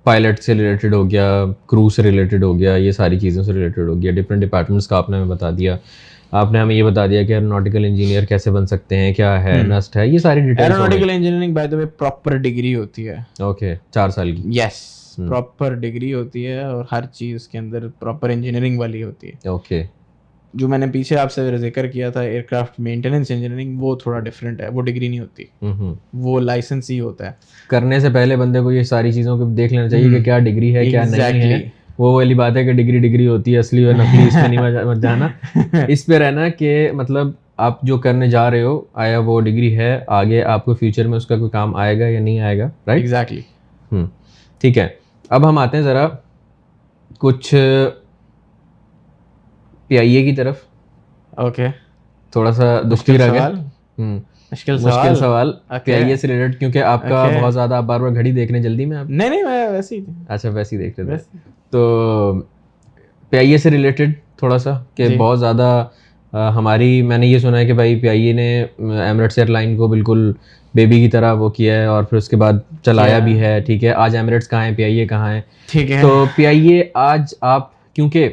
पायलट से रिलेटेड हो गया, क्रू से रिलेटेड हो गया, ये सारी चीज़ों से रिलेटेड हो गया, डिफरेंट डिपार्टमेंट्स का आपने हमें बता दिया। आपने हमें ये बता दिया कि एरोनॉटिकल इंजीनियर कैसे बन सकते हैं, क्या है, नस्ट है, ये सारी details. Aeronautical engineering by the way proper degree होती है। ओके, 4 साल की। यस, प्रॉपर डिग्री होती है और हर चीज़ के अंदर प्रॉपर इंजीनियरिंग वाली होती है। ओके, जो मैंने पीछे आपसे जिक्र किया था एयरक्राफ्ट मेंटेनेंस इंजीनियरिंग, वो थोड़ा डिफरेंट है, वो डिग्री नहीं होती, वो लाइसेंस ही होता है। करने से पहले बंदे को ये सारी चीज़ों को देख लेना चाहिए कि क्या डिग्री है, क्या नहीं है। वो वाली बात है कि डिग्री होती है, असली और नकली इस पे नहीं मत जाना। इस पे रहना कि मतलब आप जो करने जा रहे हो, आया वो डिग्री है, आगे आपको फ्यूचर में उसका कोई काम आएगा या नहीं आएगा, राइट? एग्जैक्टली। ठीक है, अब हम आते हैं ज़रा कुछ PIA की तरफ। ओके, थोड़ा सा दुश्मनी रह गया, मुश्किल सवाल PIA से रिलेटेड, क्योंकि आपका बहुत ज़्यादा, आप बार बार घड़ी देख रहे हैं, जल्दी में आप? नहीं, मैं वैसे ही। अच्छा, वैसे ही देख रहे थे। तो PIA से रिलेटेड थोड़ा सा कि बहुत ज़्यादा हमारी, मैंने ये सुना है कि भाई PIA ने एमिरेट्स एयरलाइन को बिल्कुल बेबी की तरह वो किया है और फिर उसके बाद चलाया भी है। ठीक है, आज एमिरेट्स कहाँ है, PIA कहाँ है? ठीक है, तो PIA आज आप, क्योंकि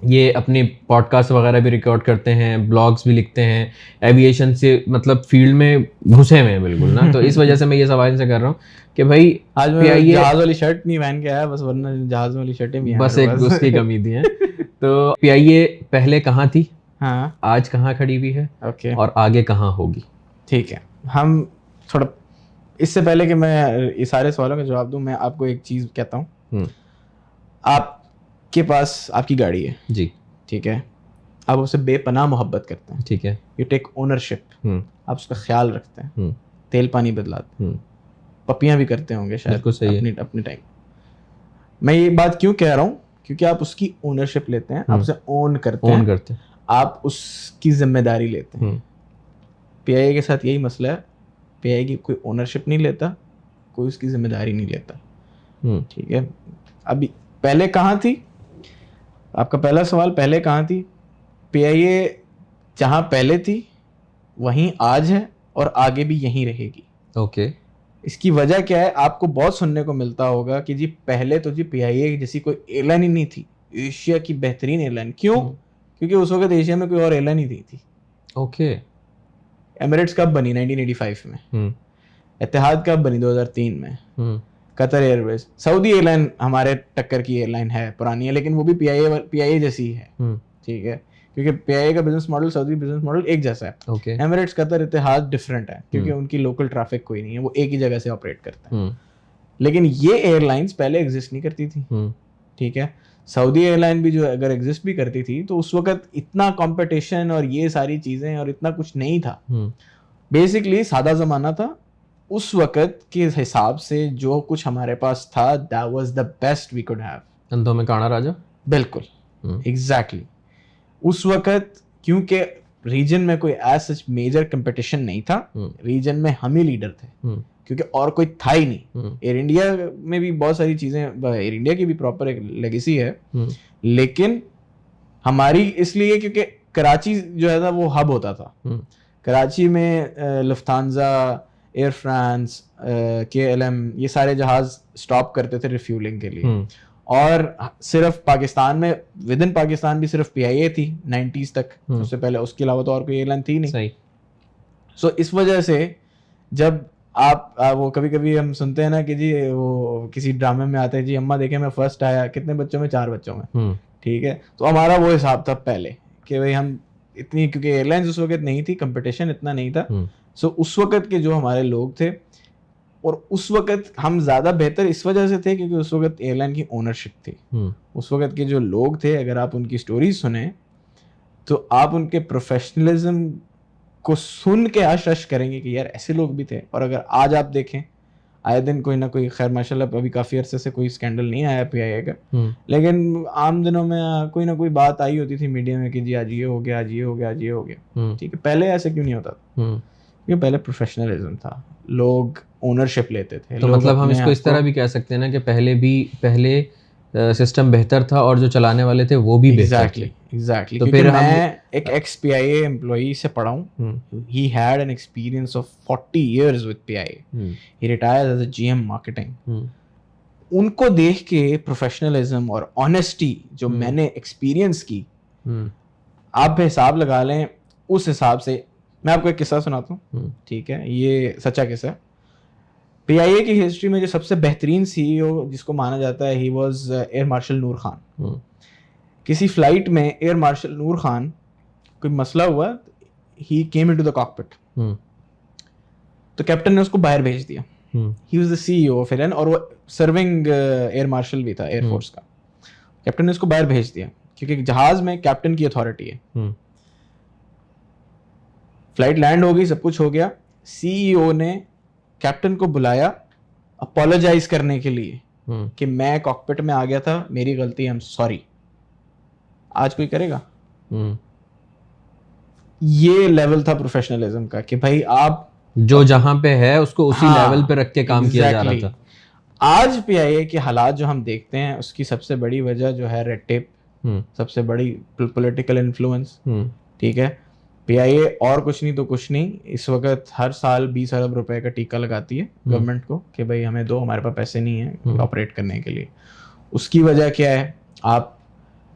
ये अपनी पॉडकास्ट वगैरह भी रिकॉर्ड करते हैं, ब्लॉग्स भी लिखते हैं, एविएशन से मतलब फील्ड में घुसे हुए हैं बिल्कुल ना, तो इस वजह से मैं ये सवाल से कर रहा हूँ कि भाई आज मैं जहाज वाली शर्ट नहीं पहन के आया बस, वरना जहाज वाली शर्टें भी बस एक उसकी कमी थी है। तो PIA पहले कहाँ थी, हाँ, आज कहाँ खड़ी हुई है, ओके, और आगे कहाँ होगी? ठीक है, हम थोड़ा इससे पहले कि मैं ये सारे सवालों का जवाब दूं, मैं आपको एक चीज़ कहता हूँ। आपके पास आपकी गाड़ी है जी, ठीक है, आप उससे बेपनाह मोहब्बत करते हैं, ठीक है, यू टेक ओनरशिप, आप उसका ख्याल रखते हैं, तेल पानी बदलाते हैं, पपियाँ भी करते होंगे शायद अपने टाइम। मैं ये बात क्यों कह रहा हूँ, क्योंकि आप उसकी ओनरशिप लेते हैं, आप उसे ओन करते हैं, आप उसकी जिम्मेदारी लेते हैं। PIA के साथ यही मसला है, PIA की कोई ओनरशिप नहीं लेता, कोई उसकी जिम्मेदारी नहीं लेता, ठीक है। अभी पहले कहाँ थी, आपका पहला सवाल, पहले कहाँ थी? PIA जहाँ पहले थी वहीं आज है और आगे भी यहीं रहेगी। ओके, इसकी वजह क्या है? आपको बहुत सुनने को मिलता होगा कि जी पहले तो जी PIA जैसी कोई एयरलाइन ही नहीं थी, एशिया की बेहतरीन एयरलाइन। क्यों? क्योंकि उस वक्त एशिया में कोई और एयरलाइन ही नहीं थी। ओके, एमिरेट्स कब बनी? 1985 में। इत्तेहाद कब बनी? 2003 में। कतर एयरवेज, सऊदी एयरलाइन हमारे टक्कर की एयरलाइन है, पुरानी है, लेकिन वो भी PIA जैसी है, ठीक है, क्योंकि PIA का business model, Saudi business model एक जैसा है। okay. एमिरेट्स, कतर, इत्तेहाद डिफरेंट है, क्योंकि उनकी लोकल ट्रैफिक कोई नहीं है, वो एक ही जगह से ऑपरेट करते हैं। लेकिन ये एयरलाइंस पहले एग्जिस्ट नहीं करती थी, ठीक है। सऊदी एयरलाइन भी जो अगर एग्जिस्ट भी करती थी तो उस वक्त इतना कंपटीशन और ये सारी चीजें और इतना कुछ नहीं था। बेसिकली सादा जमाना था, उस वक्त के हिसाब से जो कुछ हमारे पास था, that was the best we could have। अंधों में काना राजा, बिल्कुल, एग्जैक्टली। उस वक्त क्योंकि रीजन में कोई एज सच मेजर कंपटीशन नहीं था, रीजन में हम ही लीडर थे, क्योंकि और कोई था ही नहीं। एयर इंडिया में भी बहुत सारी चीजें, एयर इंडिया की भी प्रॉपर एक लेगेसी है, लेकिन हमारी इसलिए क्योंकि कराची जो है ना वो हब होता था। कराची में लुफ्थांजा, एयर फ्रांस, KLM, ये सारे जहाज स्टॉप करते थे रिफ्यूलिंग के लिए। और सिर्फ पाकिस्तान में, विद इन पाकिस्तान भी सिर्फ PIA थी 90s तक, उससे पहले उसके अलावा तो और कोई एयरलाइन थी नहीं। सही। सो इस वजह से जब आप वो कभी कभी हम सुनते हैं ना कि जी वो किसी ड्रामे में आते हैं, जी अम्मा देखे मैं फर्स्ट आया, कितने बच्चों में? 4 बच्चों में, ठीक है। तो हमारा वो हिसाब था पहले कि भाई हम इतनी, क्योंकि एयरलाइंस उस वक्त नहीं थी, कंपटीशन इतना नहीं था। सो उस वक्त के जो हमारे लोग थे, और उस वक्त हम ज़्यादा बेहतर इस वजह से थे क्योंकि उस वक्त एयरलाइन की ओनरशिप थी। उस वक्त के जो लोग थे, अगर आप उनकी स्टोरी सुने तो आप उनके प्रोफेशनलिज्म को सुन के आश्चर्य करेंगे कि यार ऐसे लोग भी थे। और अगर आज आप देखें, आए दिन कोई ना कोई, खैर माशाल्लाह अभी काफ़ी अरसे से कोई स्कैंडल नहीं आया PIA का, लेकिन आम दिनों में कोई ना कोई बात आई होती थी मीडिया में कि जी आज ये हो गया, आज ये हो गया, आज ये हो गया। ठीक है, पहले ऐसे क्यों नहीं होता था? क्योंकि पहले प्रोफेशनलिज्म था, लोग ओनरशिप लेते थे। तो मतलब हम इसको इस तरह भी कह सकते हैं ना कि पहले सिस्टम बेहतर था और जो चलाने वाले थे वो भी बेहतर थे। एग्जैक्टली। तो फिर मैं एक ex-PIA एम्प्लॉई से पढ़ा हूँ। He had an experience of 40 years with PIA. He retired as a GM marketing. उनको देख के प्रोफेशनलिज्म और ऑनेस्टी जो मैंने एक्सपीरियंस की, आप हिसाब लगा लें उस हिसाब से। मैं आपको एक किस्सा सुनाता हूँ, ठीक है, ये सच्चा किस्सा। PIA की हिस्ट्री में जो सबसे बेहतरीन CEO जिसको माना जाता है, ही वाज एयर मार्शल नूर खान। किसी फ्लाइट में एयर मार्शल नूर खान कोई मसला हुआ, ही केम इनटू द कॉकपिट, तो कैप्टन ने उसको बाहर भेज दिया। He was the CEO of airline और वो सर्विंग एयर मार्शल भी था एयरफोर्स का। कैप्टन ने उसको बाहर भेज दिया क्योंकि जहाज में कैप्टन की अथॉरिटी है। फ्लाइट लैंड हो गई, सब कुछ हो गया। CEO ने कैप्टन को बुलाया अपोलोजाइज करने के लिए कि मैं कॉकपिट में आ गया था, मेरी गलती, आई एम सॉरी। आज कोई करेगा? ये लेवल था प्रोफेशनलिज्म का कि भाई आप जो जहां पे है उसको उसी लेवल पे रख के काम किया जा रहा था। आज PIA के हालात जो हम देखते हैं उसकी सबसे बड़ी वजह जो है रेड टेप, सबसे बड़ी पॉलिटिकल इन्फ्लुएंस। ठीक है, PIA और कुछ नहीं तो कुछ नहीं, इस वक्त हर साल 20 अरब रुपए का टीका लगाती है गवर्नमेंट को कि भाई हमें दो, हमारे पास पैसे नहीं है ऑपरेट करने के लिए। उसकी वजह क्या है? आप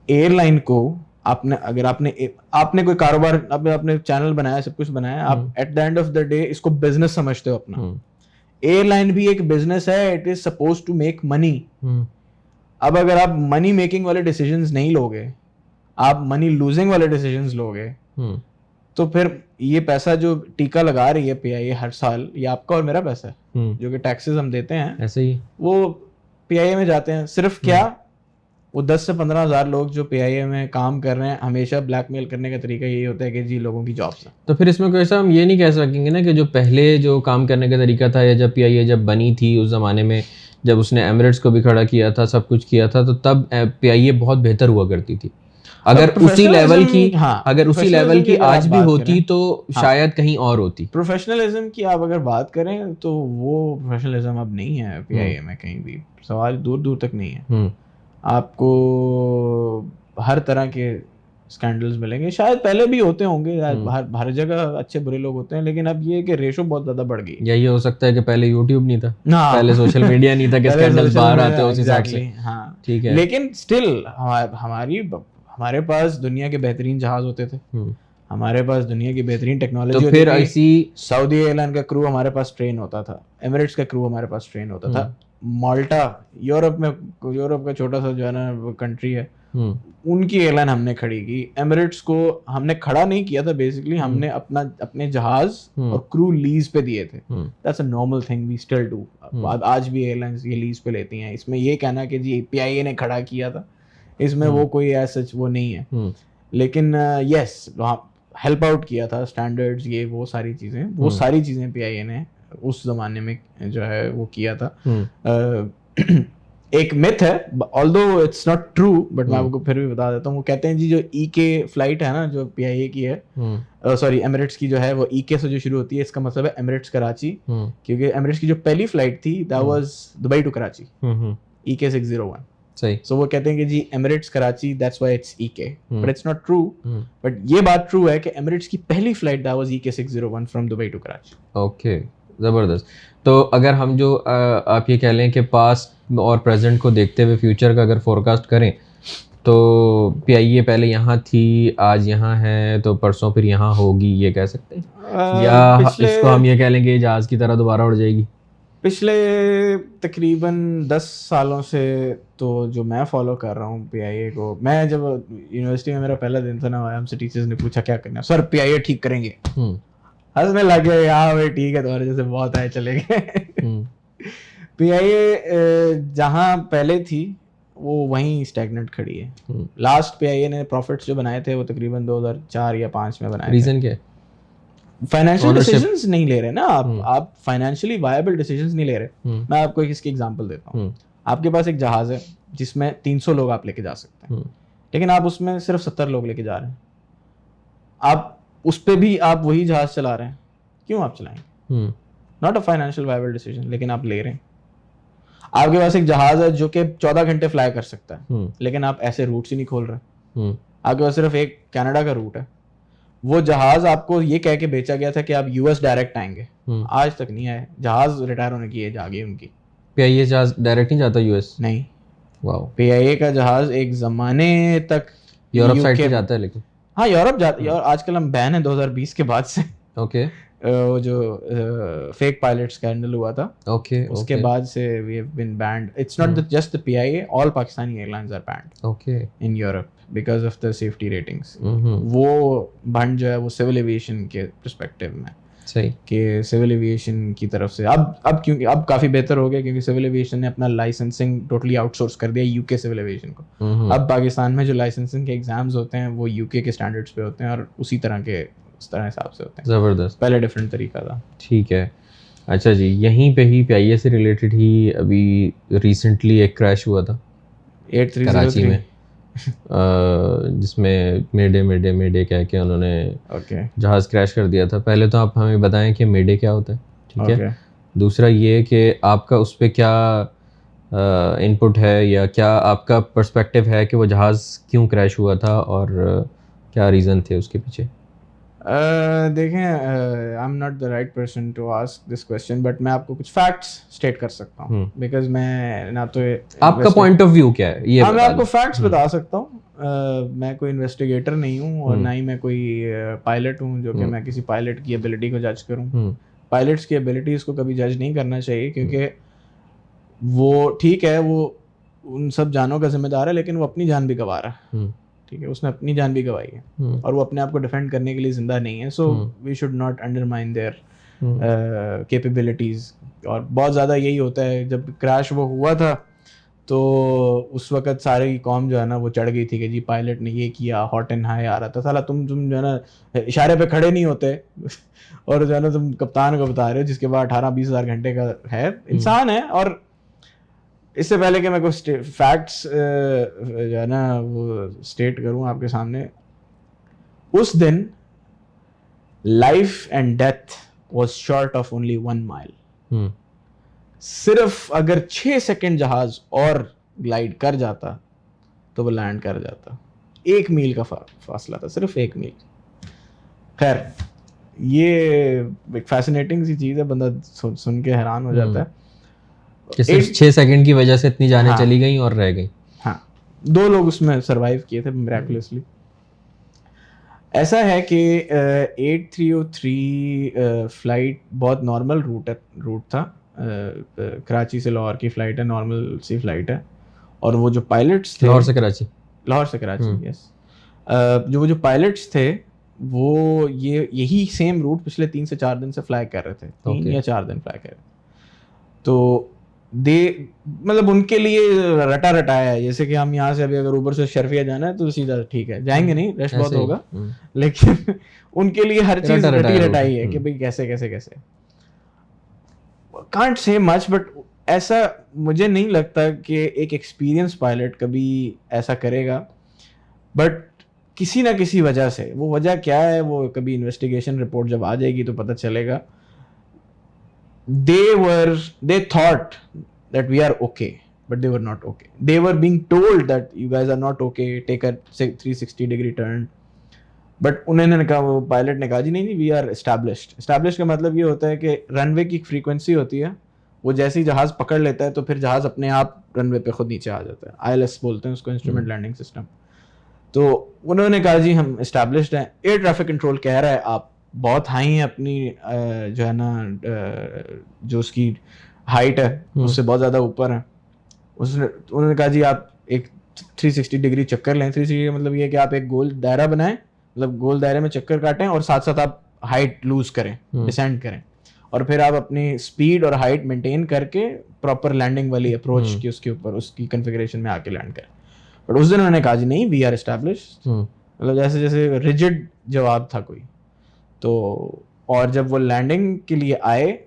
एयरलाइन को अगर आपने कोई कारोबार, आपने चैनल बनाया, सब कुछ बनाया, आप at the end of the day इसको बिजनेस समझते हो अपना। एयरलाइन भी एक बिजनेस है, it is suppose to make money. अब अगर आप मनी मेकिंग वाले डिसीजंस नहीं लोगे, आप मनी लूजिंग वाले डिसीजंस लोगे, तो फिर ये पैसा जो टीका लगा रही है PIA हर साल, ये आपका और मेरा पैसा है जो कि टैक्सेस हम देते हैं, ऐसे ही वो PIA में जाते हैं। सिर्फ क्या वो 10 से 15 हज़ार लोग जो PIA में काम कर रहे हैं, हमेशा ब्लैकमेल करने का तरीका यही होता है कि जी लोगों की जॉब्स हैं। तो फिर इसमें कोई ऐसा हम ये नहीं कह सकेंगे ना कि जो पहले जो काम करने का तरीका था, या जब PIA जब बनी थी उस ज़माने में, जब उसने एमिरेट्स को भी खड़ा किया था, सब कुछ किया था, तो तब PIA बहुत बेहतर हुआ करती थी। अगर उसी लेवल की अगर उसी लेवल की आज भी होती तो शायद कहीं और होती। प्रोफेशनलिज्म की आप अगर बात करें तो वो प्रोफेशनलिज्म अब नहीं है PIA में कहीं भी, सवाल दूर दूर तक नहीं है। आपको हर तरह के स्कैंडल्स मिलेंगे, शायद पहले भी होते होंगे, हर जगह अच्छे बुरे लोग होते हैं, लेकिन अब ये कि रेशो बहुत ज्यादा बढ़ गई। या ये हो सकता है कि पहले यूट्यूब नहीं था, पहले सोशल मीडिया नहीं था कि स्कैंडल्स बाहर आते उस हिसाब से। हाँ ठीक है, लेकिन स्टिल हमारे पास दुनिया के बेहतरीन जहाज होते थे, हमारे पास दुनिया की बेहतरीन टेक्नोलॉजी। तो फिर ऐसी सऊदी एयरलाइन का क्रू हमारे पास ट्रेन होता था, एमिरेट्स का क्रू हमारे पास ट्रेन होता था, माल्टा यूरोप का छोटा सा जो है ना कंट्री है, उनकी एयरलाइन हमने खड़ी की। एमिरेट्स को हमने खड़ा नहीं किया था, बेसिकली हमने अपने जहाज और क्रू लीज पे दिए थे। That's a normal thing we still do. आज भी एयरलाइंस ये लीज पे लेती हैं। इसमें ये कहना कि जी PIA ने खड़ा किया था, इसमें वो कोई ऐसा वो नहीं है। लेकिन यस, हेल्प आउट किया था, स्टैंडर्ड्स, ये वो सारी चीजें PIA ने उस जमाने में जो है वो किया था। एक मिथ है, although it's not true, but मैं आपको फिर भी बता देता हूँ। वो कहते हैं जी जो EK फ्लाइट है ना जो PIA की है, सॉरी एमिरेट्स की जो है, वो EK से जो शुरू होती है, इसका मतलब है एमिरेट्स कराची, क्योंकि एमिरेट्स की जो पहली फ्लाइट थी that was Dubai to Karachi, EK 601। सही। सो वो कहते हैं कि जी Emirates Karachi, that's why it's EK, but it's not true. But ये बात ट्रू है कि एमिरेट्स की पहली flight that was EK 601 from Dubai to Karachi. Okay, ज़बरदस्त। तो अगर हम जो आप ये कह लें कि पास्ट और प्रेजेंट को देखते हुए फ्यूचर का अगर फोरकास्ट करें, तो PIA पहले यहाँ थी, आज यहाँ है, तो परसों फिर यहाँ होगी, ये कह सकते हैं? या इसको हम ये कह लेंगे जहाज़ की तरह दोबारा उड़ जाएगी? पिछले तकरीबन 10 सालों से तो जो मैं फॉलो कर रहा हूँ PIA को, मैं जब यूनिवर्सिटी में मेरा पहला दिन था ना, हमसे टीचर्स ने पूछा क्या करना, सर PIA ठीक करेंगे। हंसने लगे, हाँ भाई ठीक है, तुम्हारे जैसे बहुत आए चले गए। PIA जहाँ पहले थी वो वहीं स्टैग्नेंट खड़ी है। लास्ट PIA ने प्रॉफिट्स जो बनाए थे वो तकरीबन 2004 या 5 में बनाए थे। रीजन क्या है? फाइनेंशियल डिसीजंस नहीं ले रहे ना आप फाइनेंशियली वायबल डिसीजंस नहीं ले रहे। मैं आपको इसकी एग्जांपल देता हूँ। आपके पास एक जहाज है जिसमें 300 लोग आप लेके जा सकते हैं, लेकिन आप उसमें सिर्फ 70 लोग लेके जा रहे हैं। आप उस पे भी आप वही जहाज चला रहे हैं, क्यों आप चलाएंगे? Not a financial viable decision, लेकिन आप ले रहे हैं। आपके पास एक जहाज है जो कि 14 घंटे फ्लाई कर सकता है, लेकिन आप ऐसे रूट्स ही नहीं खोल रहे। आपके पास सिर्फ एक कनाडा का रूट है। वो जहाज आपको ये कह के बेचा गया था कि आप US डायरेक्ट आएंगे, आज तक नहीं आए। जहाज रिटायर होने की एज आ गई उनकी। PIA जहाज डायरेक्ट नहीं जाता US? नहीं। वाओ। PIA का जहाज एक जमाने तक यूरोप साइड से जाता है, लेकिन हाँ यूरोप जाता है। और आजकल हम बैन है 2020 के बाद से। ओके। वो जो फेक पायलट स्कैंडल हुआ था, उसके बाद से we have been banned. It's not just the PIA, all Pakistani airlines are banned in Europe because of the safety ratings. वो भंड जो है वो सिविल एविएशन के पर्सपेक्टिव में सही कि सिविल एविएशन की तरफ से अब क्योंकि अब काफ़ी बेहतर हो गया, क्योंकि सिविल एविएशन ने अपना लाइसेंसिंग टोटली आउटसोर्स कर दिया UK सिविल एविएशन को। अब पाकिस्तान में जो लाइसेंसिंग के एग्जाम्स होते हैं वो UK के स्टैंडर्ड्स पे होते हैं और उसी तरह के उस तरह हिसाब से होते हैं। ज़बरदस्त। पहले डिफरेंट तरीका था। ठीक है। अच्छा जी, यहीं पे ही PIA से रिलेटेड ही अभी रिसेंटली एक क्रैश हुआ था 8303 कराची में, जिसमें मेडे कह के उन्होंने जहाज़ क्रैश कर दिया था। पहले तो आप हमें बताएं कि मेडे क्या होता है, ठीक है? दूसरा ये कि आपका उस पर क्या इनपुट है या क्या आपका पर्सपेक्टिव है कि वो जहाज़ क्यों क्रैश हुआ था और क्या रीज़न थे उसके पीछे? देखें, I am not the right person to ask this question, but मैं आपको कुछ फैक्ट्स स्टेट कर सकता हूँ, बिकॉज मैं ना तो आपका पॉइंट ऑफ व्यू क्या है ये मैं आपको फैक्ट्स बता सकता हूँ। मैं कोई इन्वेस्टिगेटर नहीं हूँ और ना ही मैं कोई पायलट हूँ जो कि मैं किसी पायलट की एबिलिटी को जज करूँ। पायलट्स की एबिलिटीज़ को कभी जज नहीं करना चाहिए, क्योंकि वो ठीक है, वो उन सब जानों का जिम्मेदार है, लेकिन वो अपनी जान भी गंवा रहा है। ठीक है, उसने अपनी जान भी गंवाई है और वो अपने आप को डिफेंड करने के लिए जिंदा नहीं है। So we should not undermine their capabilities. और बहुत ज़्यादा यही होता है, जब क्रैश वो हुआ था तो उस वक्त सारी कौम जो है ना वो चढ़ गई थी कि जी पायलट ने ये किया, हॉट एंड हाई आ रहा था। साला तुम जो है ना इशारे पे खड़े नहीं होते और जो है ना तुम कप्तान को बता रहे हो जिसके बाद 18-20 हज़ार घंटे का है, इंसान है। और इससे पहले कि मैं कुछ फैक्ट्स जो है ना वो स्टेट करूं आपके सामने, उस दिन life and death was short of only 1 mile. सिर्फ अगर 6 सेकंड जहाज और ग्लाइड कर जाता तो वो लैंड कर जाता। 1 मील का फासला था, सिर्फ 1 मील। खैर, ये एक फैसिनेटिंग सी चीज़ है, बंदा सुन के हैरान हो जाता है कि सिर्फ 6 सेकंड की वजह से इतनी जानें चली गई और रह गई। हाँ, 2 लोग उसमें सरवाइव किए थे मिरेकुलसली। ऐसा है कि 8303 फ्लाइट बहुत नॉर्मल रूट था। कराची से लाहौर की फ़्लाइट है, नॉर्मल सी फ्लाइट है। और वो जो पायलट्स थे लाहौर से कराची यस, जो पायलट्स थे वो यही सेम रूट पिछले 3 से 4 दिन से फ्लाई कर रहे थे। 3 या 4 दिन फ्लाई कर रहे थे। तो मतलब उनके लिए रटा रटाया है। जैसे कि हम यहाँ से अभी अगर ऊबर से शर्फिया जाना है तो सीधा ठीक है, जाएंगे नहीं, रश बहुत होगा, लेकिन उनके लिए हर चीज रटाई है कि भाई कैसे कैसे कैसे। कांट से मच, बट ऐसा मुझे नहीं लगता कि एक एक्सपीरियंस पायलट कभी ऐसा करेगा। बट किसी ना किसी वजह से, वो वजह क्या है वो कभी इन्वेस्टिगेशन रिपोर्ट जब आ जाएगी तो पता चलेगा। They thought that we are okay, but they were not okay. They were being told that you guys are not okay, take a 360-degree turn. But उन्होंने कहा, वो पायलट ने कहा जी नहीं we are established. Established का मतलब ये होता है कि रनवे की फ्रीक्वेंसी होती है, वो जैसे ही जहाज पकड़ लेता है तो फिर जहाज अपने आप रनवे पे खुद नीचे आ जाता है। ILS बोलते हैं उसको, इंस्ट्रूमेंट लैंडिंग सिस्टम। तो उन्होंने कहा जी हम established हैं। एयर ट्रैफिक कंट्रोल कह रहा है आप बहुत हाई है, अपनी जो है ना जो उसकी हाइट है उससे बहुत ज़्यादा ऊपर है। उन्होंने कहा जी आप एक 360 डिग्री चक्कर लें। 360 मतलब ये कि आप एक गोल दायरा बनाएं, मतलब गोल दायरे में चक्कर काटें और साथ साथ आप हाइट लूज करें, डिसेंड करें। और फिर आप अपनी स्पीड और हाइट मेंटेन करके प्रॉपर लैंडिंग वाली अप्रोच की उसके ऊपर उसकी कॉन्फ़िगरेशन में आके लैंड कर। बट उस दिन उन्होंने कहा जी नहीं, वी आर एस्टैब्लिश्ड, मतलब जैसे जैसे रिजिड जवाब था कोई। तो और जब वो लैंडिंग के लिए आए,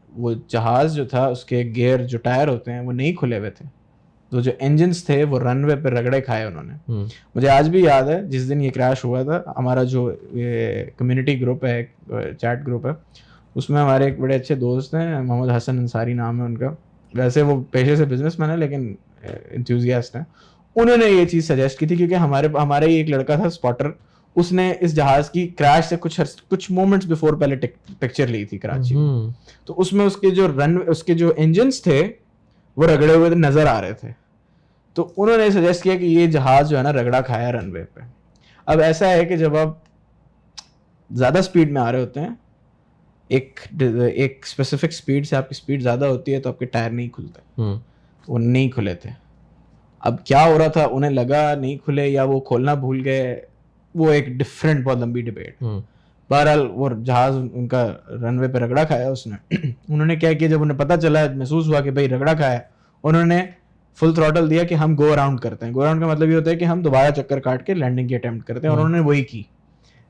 वो जहाज जो था उसके गियर जो टायर होते हैं वो नहीं खुले हुए थे, तो जो इंजन्स थे वो रनवे पे रगड़े खाए उन्होंने। मुझे आज भी याद है जिस दिन ये क्रैश हुआ था, हमारा जो ये कम्युनिटी ग्रुप है, चैट ग्रुप है, उसमें हमारे एक बड़े अच्छे दोस्त हैं, मोहम्मद हसन अंसारी नाम है उनका। वैसे वो पेशे से बिजनेसमैन है लेकिन एंथुसियास्ट हैं। उन्होंने ये चीज़ सजेस्ट की थी क्योंकि हमारे ही एक लड़का था स्पॉटर, उसने इस जहाज की क्रैश से कुछ मोमेंट्स बिफोर पहले पिक्चर ली थी कराची में। तो उसमें उसके जो इंजन्स थे वो रगड़े हुए नजर आ रहे थे। तो उन्होंने सजेस्ट किया कि ये जहाज जो है ना रगड़ा खाया रनवे पे। अब ऐसा है कि जब आप ज़्यादा स्पीड में आ रहे होते हैं, एक स्पेसिफिक स्पीड से आपकी स्पीड ज़्यादा होती है तो आपके टायर नहीं खुलते। वो नहीं खुले थे। अब क्या हो रहा था, उन्हें लगा नहीं खुले या वो खोलना भूल गए, वो एक डिफरेंट बहुत लंबी डिबेट। बहरहाल वो जहाज उनका रनवे पे रगड़ा खाया उसने। उन्होंने क्या किया, जब उन्हें पता चला, महसूस हुआ कि भाई रगड़ा खाया, उन्होंने फुल थ्रॉटल दिया कि हम गो अराउंड करते हैं। गो अराउंड का मतलब ये होता है कि हम दोबारा चक्कर काट के लैंडिंग की अटेम्प्ट करते हैं, और उन्होंने वही की।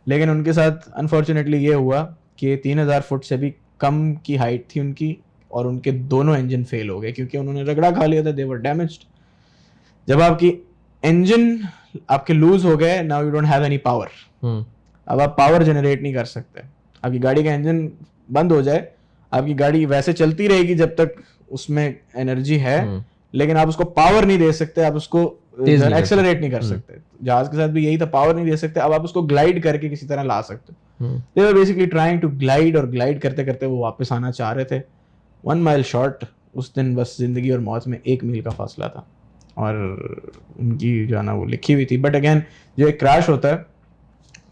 लेकिन उनके साथ अनफॉर्चुनेटली ये हुआ कि 3000 फुट से भी कम की हाइट थी उनकी, और उनके दोनों इंजन फेल हो गए क्योंकि उन्होंने रगड़ा खा लिया था। दे वर डैमेज्ड। जब आपकी इंजन आपके लूज हो गए, now you don't have any power. अब आप पावर जनरेट नहीं कर सकते। आपकी गाड़ी का इंजन बंद हो जाए, आपकी गाड़ी वैसे चलती रहेगी जब तक उसमें एनर्जी है, लेकिन आप उसको पावर नहीं दे सकते, आप उसको एक्सेलरेट नहीं कर सकते। जहाज के साथ भी यही था, पावर नहीं दे सकते। अब आप उसको ग्लाइड करके किसी तरह ला सकते हो। They were basically trying to glide, और ग्लाइड करते करते वो वापस आना चाह रहे थे। 1 माइल शॉर्ट। उस दिन बस जिंदगी और मौत में 1 मील का फासला था, और उनकी जो है ना वो लिखी हुई थी। बट अगेन जो एक क्रैश होता है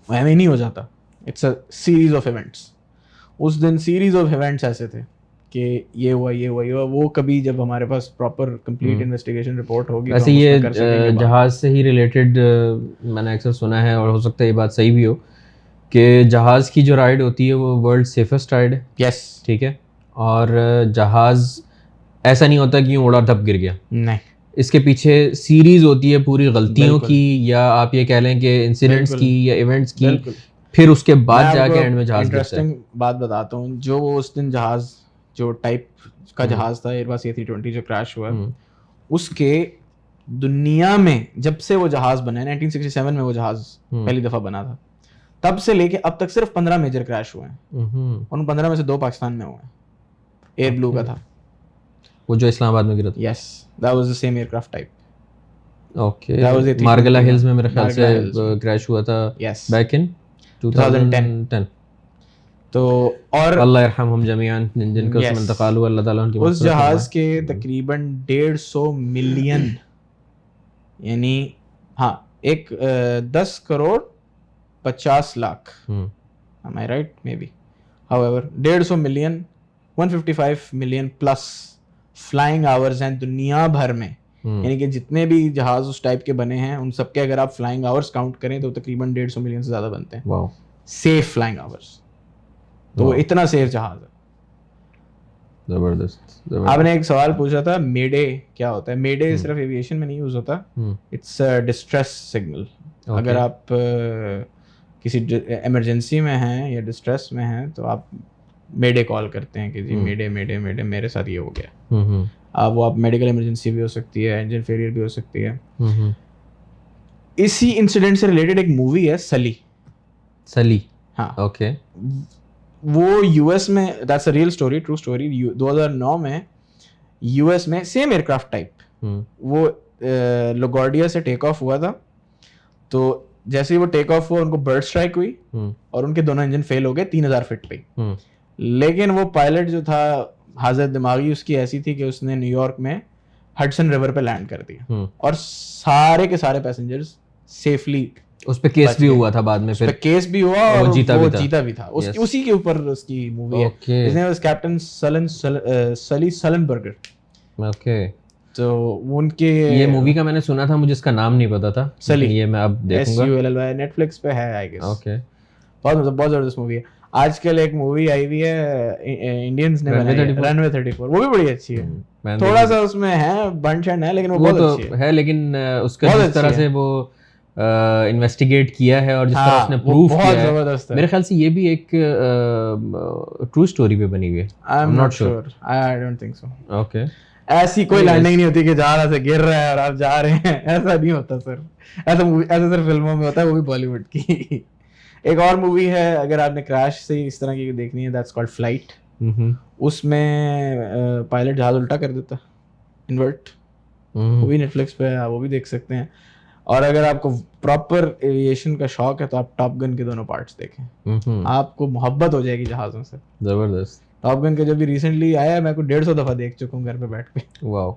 वो हमें नहीं हो जाता, it's a series of events. उस दिन सीरीज ऑफ इवेंट्स ऐसे थे कि ये हुआ ये हुआ ये हुआ। वो कभी जब हमारे पास प्रॉपर कंप्लीट इन्वेस्टिगेशन रिपोर्ट होगी, वैसे ये जहाज से ही रिलेटेड मैंने अक्सर सुना है, और हो सकता है ये बात सही भी हो, कि जहाज की जो राइड होती है वो वर्ल्ड सेफेस्ट राइड है। यस, ठीक है। और जहाज ऐसा नहीं होता कि यूँ उड़ा धप गिर गया, नहीं। इसके पीछे सीरीज होती है पूरी गलतियों की, या आप ये कह लें कि इंसिडेंट्स की या इवेंट्स की, फिर उसके बाद जाके एंड में जहाज गिरता है। इंटरेस्टिंग बात बताता हूँ। जो उस दिन जहाज, जो टाइप का जहाज था एयरबस A320 जो क्रैश हुआ, उसके दुनिया में जब से वो जहाज बना, 1967 में वो जहाज पहली दफा बना था, तब से लेके अब तक सिर्फ 15 मेजर क्रैश हुए हैं। उन 15 में से 2 पाकिस्तान में हुए हैं। एयर ब्लू का था वो, जो इस्लामाबाद में गिरा था। Yes, that was the same aircraft type. Okay. Margalla hills में मेरे ख्याल से क्रैश हुआ था बैक इन 2010। तो और अल्लाह यरहमहुम जमीअन, जिनका उसमें इंतकाल हुआ, अल्लाह ताला उनकी मग़फ़िरत उस जहाज के तकरीबन 150 मिलियन, यानी हाँ 10 crore 50 lakh, am I right? Maybe. However, 150 million 155 million plus flying hours हैं दुनिया भर में। यानी कि जितने भी जहाज उस टाइप के बने हैं उन सबके अगर आप फ्लाइंग आवर्स काउंट करें तो तकरीबन 150 मिलियन से ज़्यादा बनते हैं। वाओ। Safe flying hours. तो वो इतना सेफ जहाज है। जबरदस्त। आपने एक सवाल पूछा था, मेडे क्या होता है? मेडे सिर्फ एविएशन में नहीं यूज होता, इट्स डिस्ट्रेस सिग्नल। अगर आप किसी इमरजेंसी में हैं या डिस्ट्रेस में हैं तो आप मेडे कॉल करते हैं कि जी मेडे मेडे मेडे, मेरे साथ ये हो गया। अब वो आप मेडिकल इमरजेंसी भी हो सकती है, इंजन फेलियर भी हो सकती है। इसी इंसिडेंट से रिलेटेड एक मूवी है सली। हाँ, ओके। वो यूएस में, that's a real story, true story. 2009 में यूएस में सेम एयरक्राफ्ट टाइप, वो लोगोर्डिया से टेक ऑफ हुआ था। तो जैसे ही वो टेक ऑफ हुआ उनको बर्ड स्ट्राइक हुई और उनके दोनों इंजन फेल हो गए 3000 फीट पे। लेकिन वो पायलट जो था, हाजत दिमागी उसकी ऐसी थी कि उसने न्यूयॉर्क में हडसन रिवर पे लैंड कर दिया, और सारे के सारे पैसेंजर्स सेफली। उस पे केस भी हुआ था बाद में, फिर केस भी हुआ और वो जीता भी था। उसी के ऊपर उसकी मूवी है। His name was कैप्टन सली सलनबर्गर। ओके। तो उनके ये मूवी का मैंने सुना था, मुझे इसका नाम नहीं पता था। सली, ये मैं अब देखूंगा। SULLY, नेटफ्लिक्स पे है आई गेस। ओके। बहुत जबरदस्त मूवी है। आजकल एक मूवी आई हुई है इंडियंस ने बनाई है, रनवे 34, वो भी बड़ी अच्छी है। थोड़ा सा उसमें है बंशन है, लेकिन वो बहुत तो अच्छी है। लेकिन उसका जिस तरह से वो इन्वेस्टिगेट किया है और जिस तरह उसने प्रूफ किया है, मेरे ख्याल से ये भी एक ट्रू स्टोरी पे बनी हुई है। आई am not sure, I don't think so. Okay, ऐसी कोई लैंडिंग नहीं होती कि जा रहा से गिर रहा है और आप जा रहे हैं, ऐसा नहीं होता सर। ऐसा सिर्फ फिल्मों में होता है, वो भी बॉलीवुड की। एक और मूवी है, अगर आपने क्रैश से इस तरह की देखनी है, दैट्स कॉल्ड फ्लाइट। उसमें पायलट जहाज उल्टा कर देता है, इन्वर्ट। वो भी नेटफ्लिक्स पे है, वो भी देख सकते हैं। और अगर आपको प्रॉपर एविएशन का शौक है तो आप टॉप गन के दोनों पार्ट्स देखें, आपको मोहब्बत हो जाएगी जहाज़ों से। जबरदस्त। टॉप गन के जो भी रिसेंटली आया है, मैं को 150 दफ़ा देख चुका हूँ घर पे बैठ के। वाओ।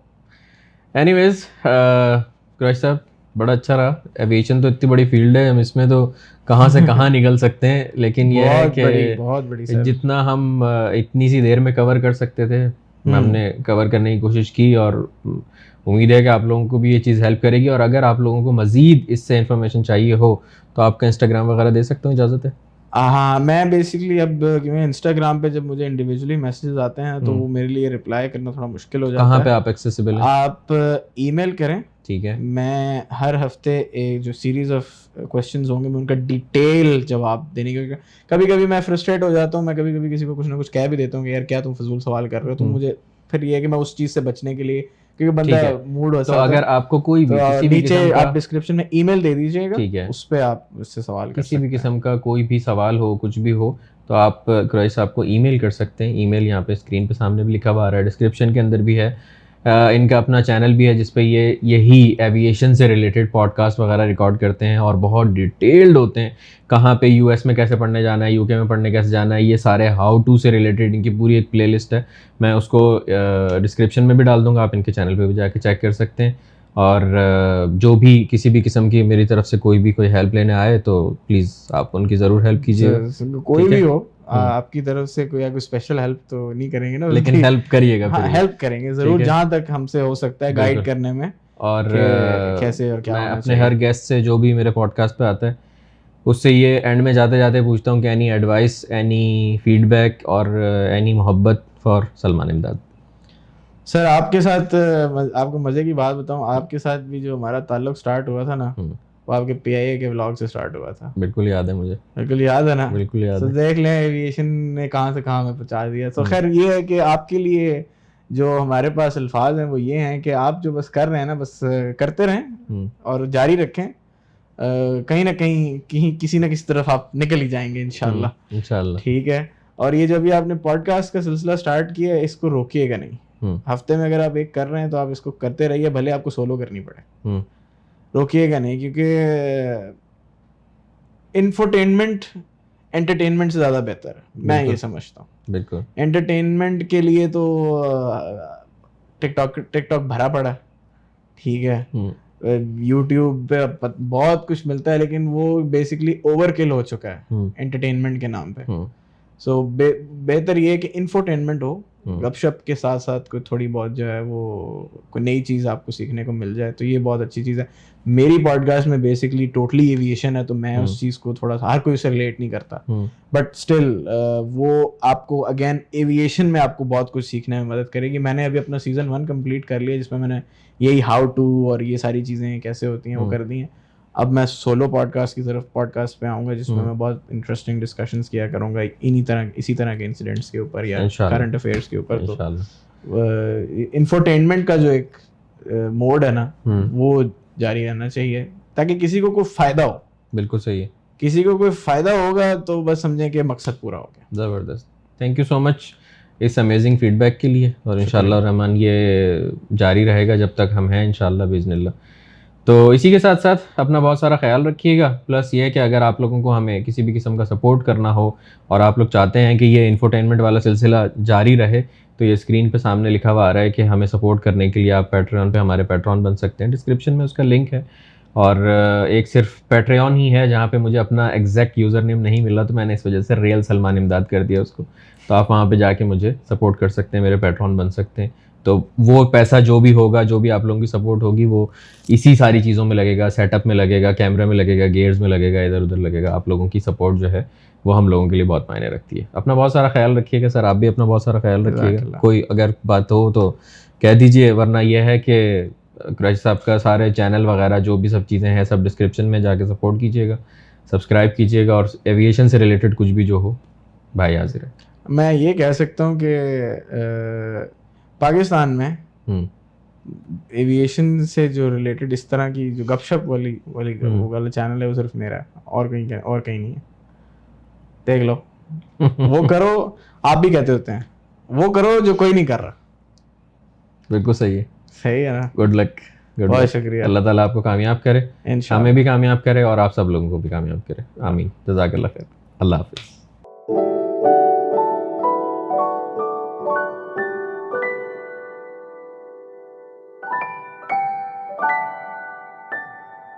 एनीवेज क्रश साहब, बड़ा अच्छा रहा। एविएशन तो इतनी बड़ी फील्ड है, हम इसमें तो कहाँ से कहाँ निकल सकते हैं, लेकिन ये है कि बहुत बड़ी सर। जितना हम इतनी सी देर में कवर कर सकते थे, हमने कवर करने की कोशिश की, और उम्मीद है कि आप लोगों को भी ये चीज़ हेल्प करेगी। और अगर आप लोगों को मज़ीद इससे इन्फॉर्मेशन चाहिए हो तो आपका इंस्टाग्राम वगैरह दे सकता हूँ, इजाज़त है? हाँ, मैं बेसिकली अब इंस्टाग्राम पे जब मुझे इंडिविजुअली मैसेजेस आते हैं तो वो मेरे लिए रिप्लाई करना थोड़ा मुश्किल हो जाता है। कहाँ पे आप एक्सेसिबल हैं? आप ईमेल करें, ठीक है। मैं हर हफ्ते एक जो सीरीज ऑफ क्वेश्चंस होंगे मैं उनका डिटेल जवाब देने के, कभी कभी मैं फ्रस्ट्रेट हो जाता हूँ, मैं कभी कभी किसी को कुछ ना कुछ कह भी देता हूँ कि यार क्या तुम फजूल सवाल कर रहे हो, तो मुझे फिर ये है कि मैं उस चीज़ से बचने के लिए, क्योंकि बंदा मूड होता है। तो अगर आपको कोई भी किसी भी नीचे आप डिस्क्रिप्शन में ईमेल दे दीजिएगा, ठीक है, उस पे आप उससे सवाल कर किसी भी किस्म का कोई भी सवाल हो, कुछ भी हो, तो आप क्रॉय साहब को ईमेल कर सकते हैं। ईमेल यहाँ पे स्क्रीन पे सामने भी लिखा हुआ आ रहा है, डिस्क्रिप्शन के अंदर भी है। इनका अपना चैनल भी है जिस पे ये यही एविएशन से रिलेटेड पॉडकास्ट वगैरह रिकॉर्ड करते हैं और बहुत डिटेल्ड होते हैं। कहाँ पे यूएस में कैसे पढ़ने जाना है, यूके में पढ़ने कैसे जाना है, ये सारे हाउ टू से रिलेटेड इनकी पूरी एक प्लेलिस्ट है। मैं उसको डिस्क्रिप्शन में भी डाल दूँगा, आप इनके चैनल पे भी जाके चेक कर सकते हैं। और जो भी किसी भी किस्म की मेरी तरफ से कोई भी कोई हेल्प लेने आए तो प्लीज़ आप उनकी ज़रूर हेल्प कीजिएगा। कोई भी हो आपकी तरफ से कोई स्पेशल हेल्प तो नहीं करेंगे ना, लेकिन हेल्प करिएगा। हाँ, हेल्प करेंगे ज़रूर जहाँ तक हमसे हो सकता है गाइड करने में, और कैसे और क्या। मैं अपने हर गेस्ट से जो भी मेरे पॉडकास्ट पे आता है उससे ये एंड में जाते जाते पूछता हूँ कि एनी एडवाइस, एनी फीडबैक और एनी मोहब्बत फॉर सलमान इमदाद। सर आपके साथ आपको मज़े की बात बताऊं, आपके साथ भी जो हमारा ताल्लुक स्टार्ट हुआ था ना, वो आपके PIA के व्लॉग से स्टार्ट हुआ था। बिल्कुल याद है मुझे। बिल्कुल याद है ना? बिल्कुल याद है। तो देख लें एविएशन ने कहाँ से कहाँ में पहुँचा दिया। तो खैर ये है कि आपके लिए जो हमारे पास अल्फाज हैं वो ये हैं कि आप जो बस कर रहे हैं ना, बस करते रहें और जारी रखें। कहीं ना कहीं किसी ना किसी तरफ आप निकल ही जाएंगे इंशाल्लाह। इंशाल्लाह, ठीक है। और ये जो भी आपने पॉडकास्ट का सिलसिला स्टार्ट किया है, इसको रोकिएगा नहीं। हफ्ते में अगर आप एक कर रहे हैं तो आप इसको करते रहिए, भले आपको सोलो करनी पड़े, रोकिएगा नहीं। क्योंकि इंफोटेनमेंट एंटरटेनमेंट से ज़्यादा बेहतर है, मैं ये समझता हूँ। बिल्कुल। एंटरटेनमेंट के लिए तो टिकटॉक भरा पड़ा, ठीक है। यूट्यूब पे बहुत कुछ मिलता है, लेकिन वो बेसिकली ओवरकिल हो चुका है एंटरटेनमेंट के नाम पे। सो बेहतर ये है कि इंफोटेनमेंट हो, गपशप के साथ साथ कोई थोड़ी बहुत जो है वो कोई नई चीज़ आपको सीखने को मिल जाए, तो ये बहुत अच्छी चीज़ है। मेरी पॉडकास्ट में बेसिकली टोटली एविएशन है, तो मैं उस चीज़ को थोड़ा सा हर कोई उससे रिलेट नहीं करता, बट स्टिल वो आपको अगेन एविएशन में आपको बहुत कुछ सीखने में मदद करेगी। मैंने अभी अपना सीज़न 1 कंप्लीट कर लिया, जिसमें मैंने यही हाउ टू और ये सारी चीज़ें कैसे होती हैं वो कर दी हैं। अब मैं सोलो पॉडकास्ट की तरफ पॉडकास्ट पे आऊँगा, जिसमें मैं बहुत इंटरेस्टिंग डिस्कशंस किया करूँगा इसी तरह के इंसिडेंट्स के ऊपर या करंट अफेयर्स के ऊपर। तो इंफोटेनमेंट का जो एक मोड है ना, वो जारी रहना चाहिए ताकि किसी को कोई फ़ायदा हो। बिल्कुल सही है। किसी को कोई फ़ायदा होगा तो बस समझें कि मकसद पूरा हो गया। ज़बरदस्त। थैंक यू सो मच इस अमेजिंग फीडबैक के लिए, और इंशाल्लाह रहमान ये जारी रहेगा जब तक हम हैं, इंशाल्लाह बिज़निल्लाह। तो इसी के साथ साथ अपना बहुत सारा ख्याल रखिएगा। प्लस ये है कि अगर आप लोगों को हमें किसी भी किस्म का सपोर्ट करना हो और आप लोग चाहते हैं कि ये इंफोटेनमेंट वाला सिलसिला जारी रहे, तो ये स्क्रीन पे सामने लिखा हुआ आ रहा है कि हमें सपोर्ट करने के लिए आप पैट्रियन पे हमारे पैट्रॉन बन सकते हैं। डिस्क्रिप्शन में उसका लिंक है। और एक सिर्फ पैट्रियन ही है जहाँ पे मुझे अपना एग्जैक्ट यूज़र नेम नहीं मिला, तो मैंने इस वजह से रियल सलमान इमदाद कर दिया उसको। तो आप वहाँ पे जाके मुझे सपोर्ट कर सकते हैं, मेरे पैट्रॉन बन सकते हैं। तो वो पैसा जो भी होगा, जो भी आप लोगों की सपोर्ट होगी, वो इसी सारी चीज़ों में लगेगा, सेटअप में लगेगा, कैमरे में लगेगा, गेयर्स में लगेगा, इधर उधर लगेगा। आप लोगों की सपोर्ट जो है वो हम लोगों के लिए बहुत मायने रखती है। अपना बहुत सारा ख्याल रखिएगा सर, आप भी अपना बहुत सारा ख्याल रखिएगा। कोई अगर बात हो तो कह दीजिए, वरना यह है कि कुरैशी साहब का सारे चैनल वगैरह जो भी सब चीज़ें हैं सब डिस्क्रिप्शन में जाके सपोर्ट कीजिएगा, सब्सक्राइब कीजिएगा, और एविएशन से रिलेटेड कुछ भी जो हो भाई हाजिर है। मैं ये कह सकता हूँ कि पाकिस्तान में एविएशन से जो रिलेटेड इस तरह की जो गपशप वाली वो वाला चैनल है वो सिर्फ मेरा है, और कहीं नहीं है। देख लो वो करो, आप भी कहते होते हैं वो करो जो कोई नहीं कर रहा। बिल्कुल सही है, सही है ना। गुड लक, बहुत शुक्रिया। अल्लाह ताला आपको कामयाब करे, इंशाल्लाह हमें भी कामयाब करे और आप सब लोगों को भी कामयाब करे। आमीन, जज़ाकल्लाह खैर, अल्लाह हाफिज़।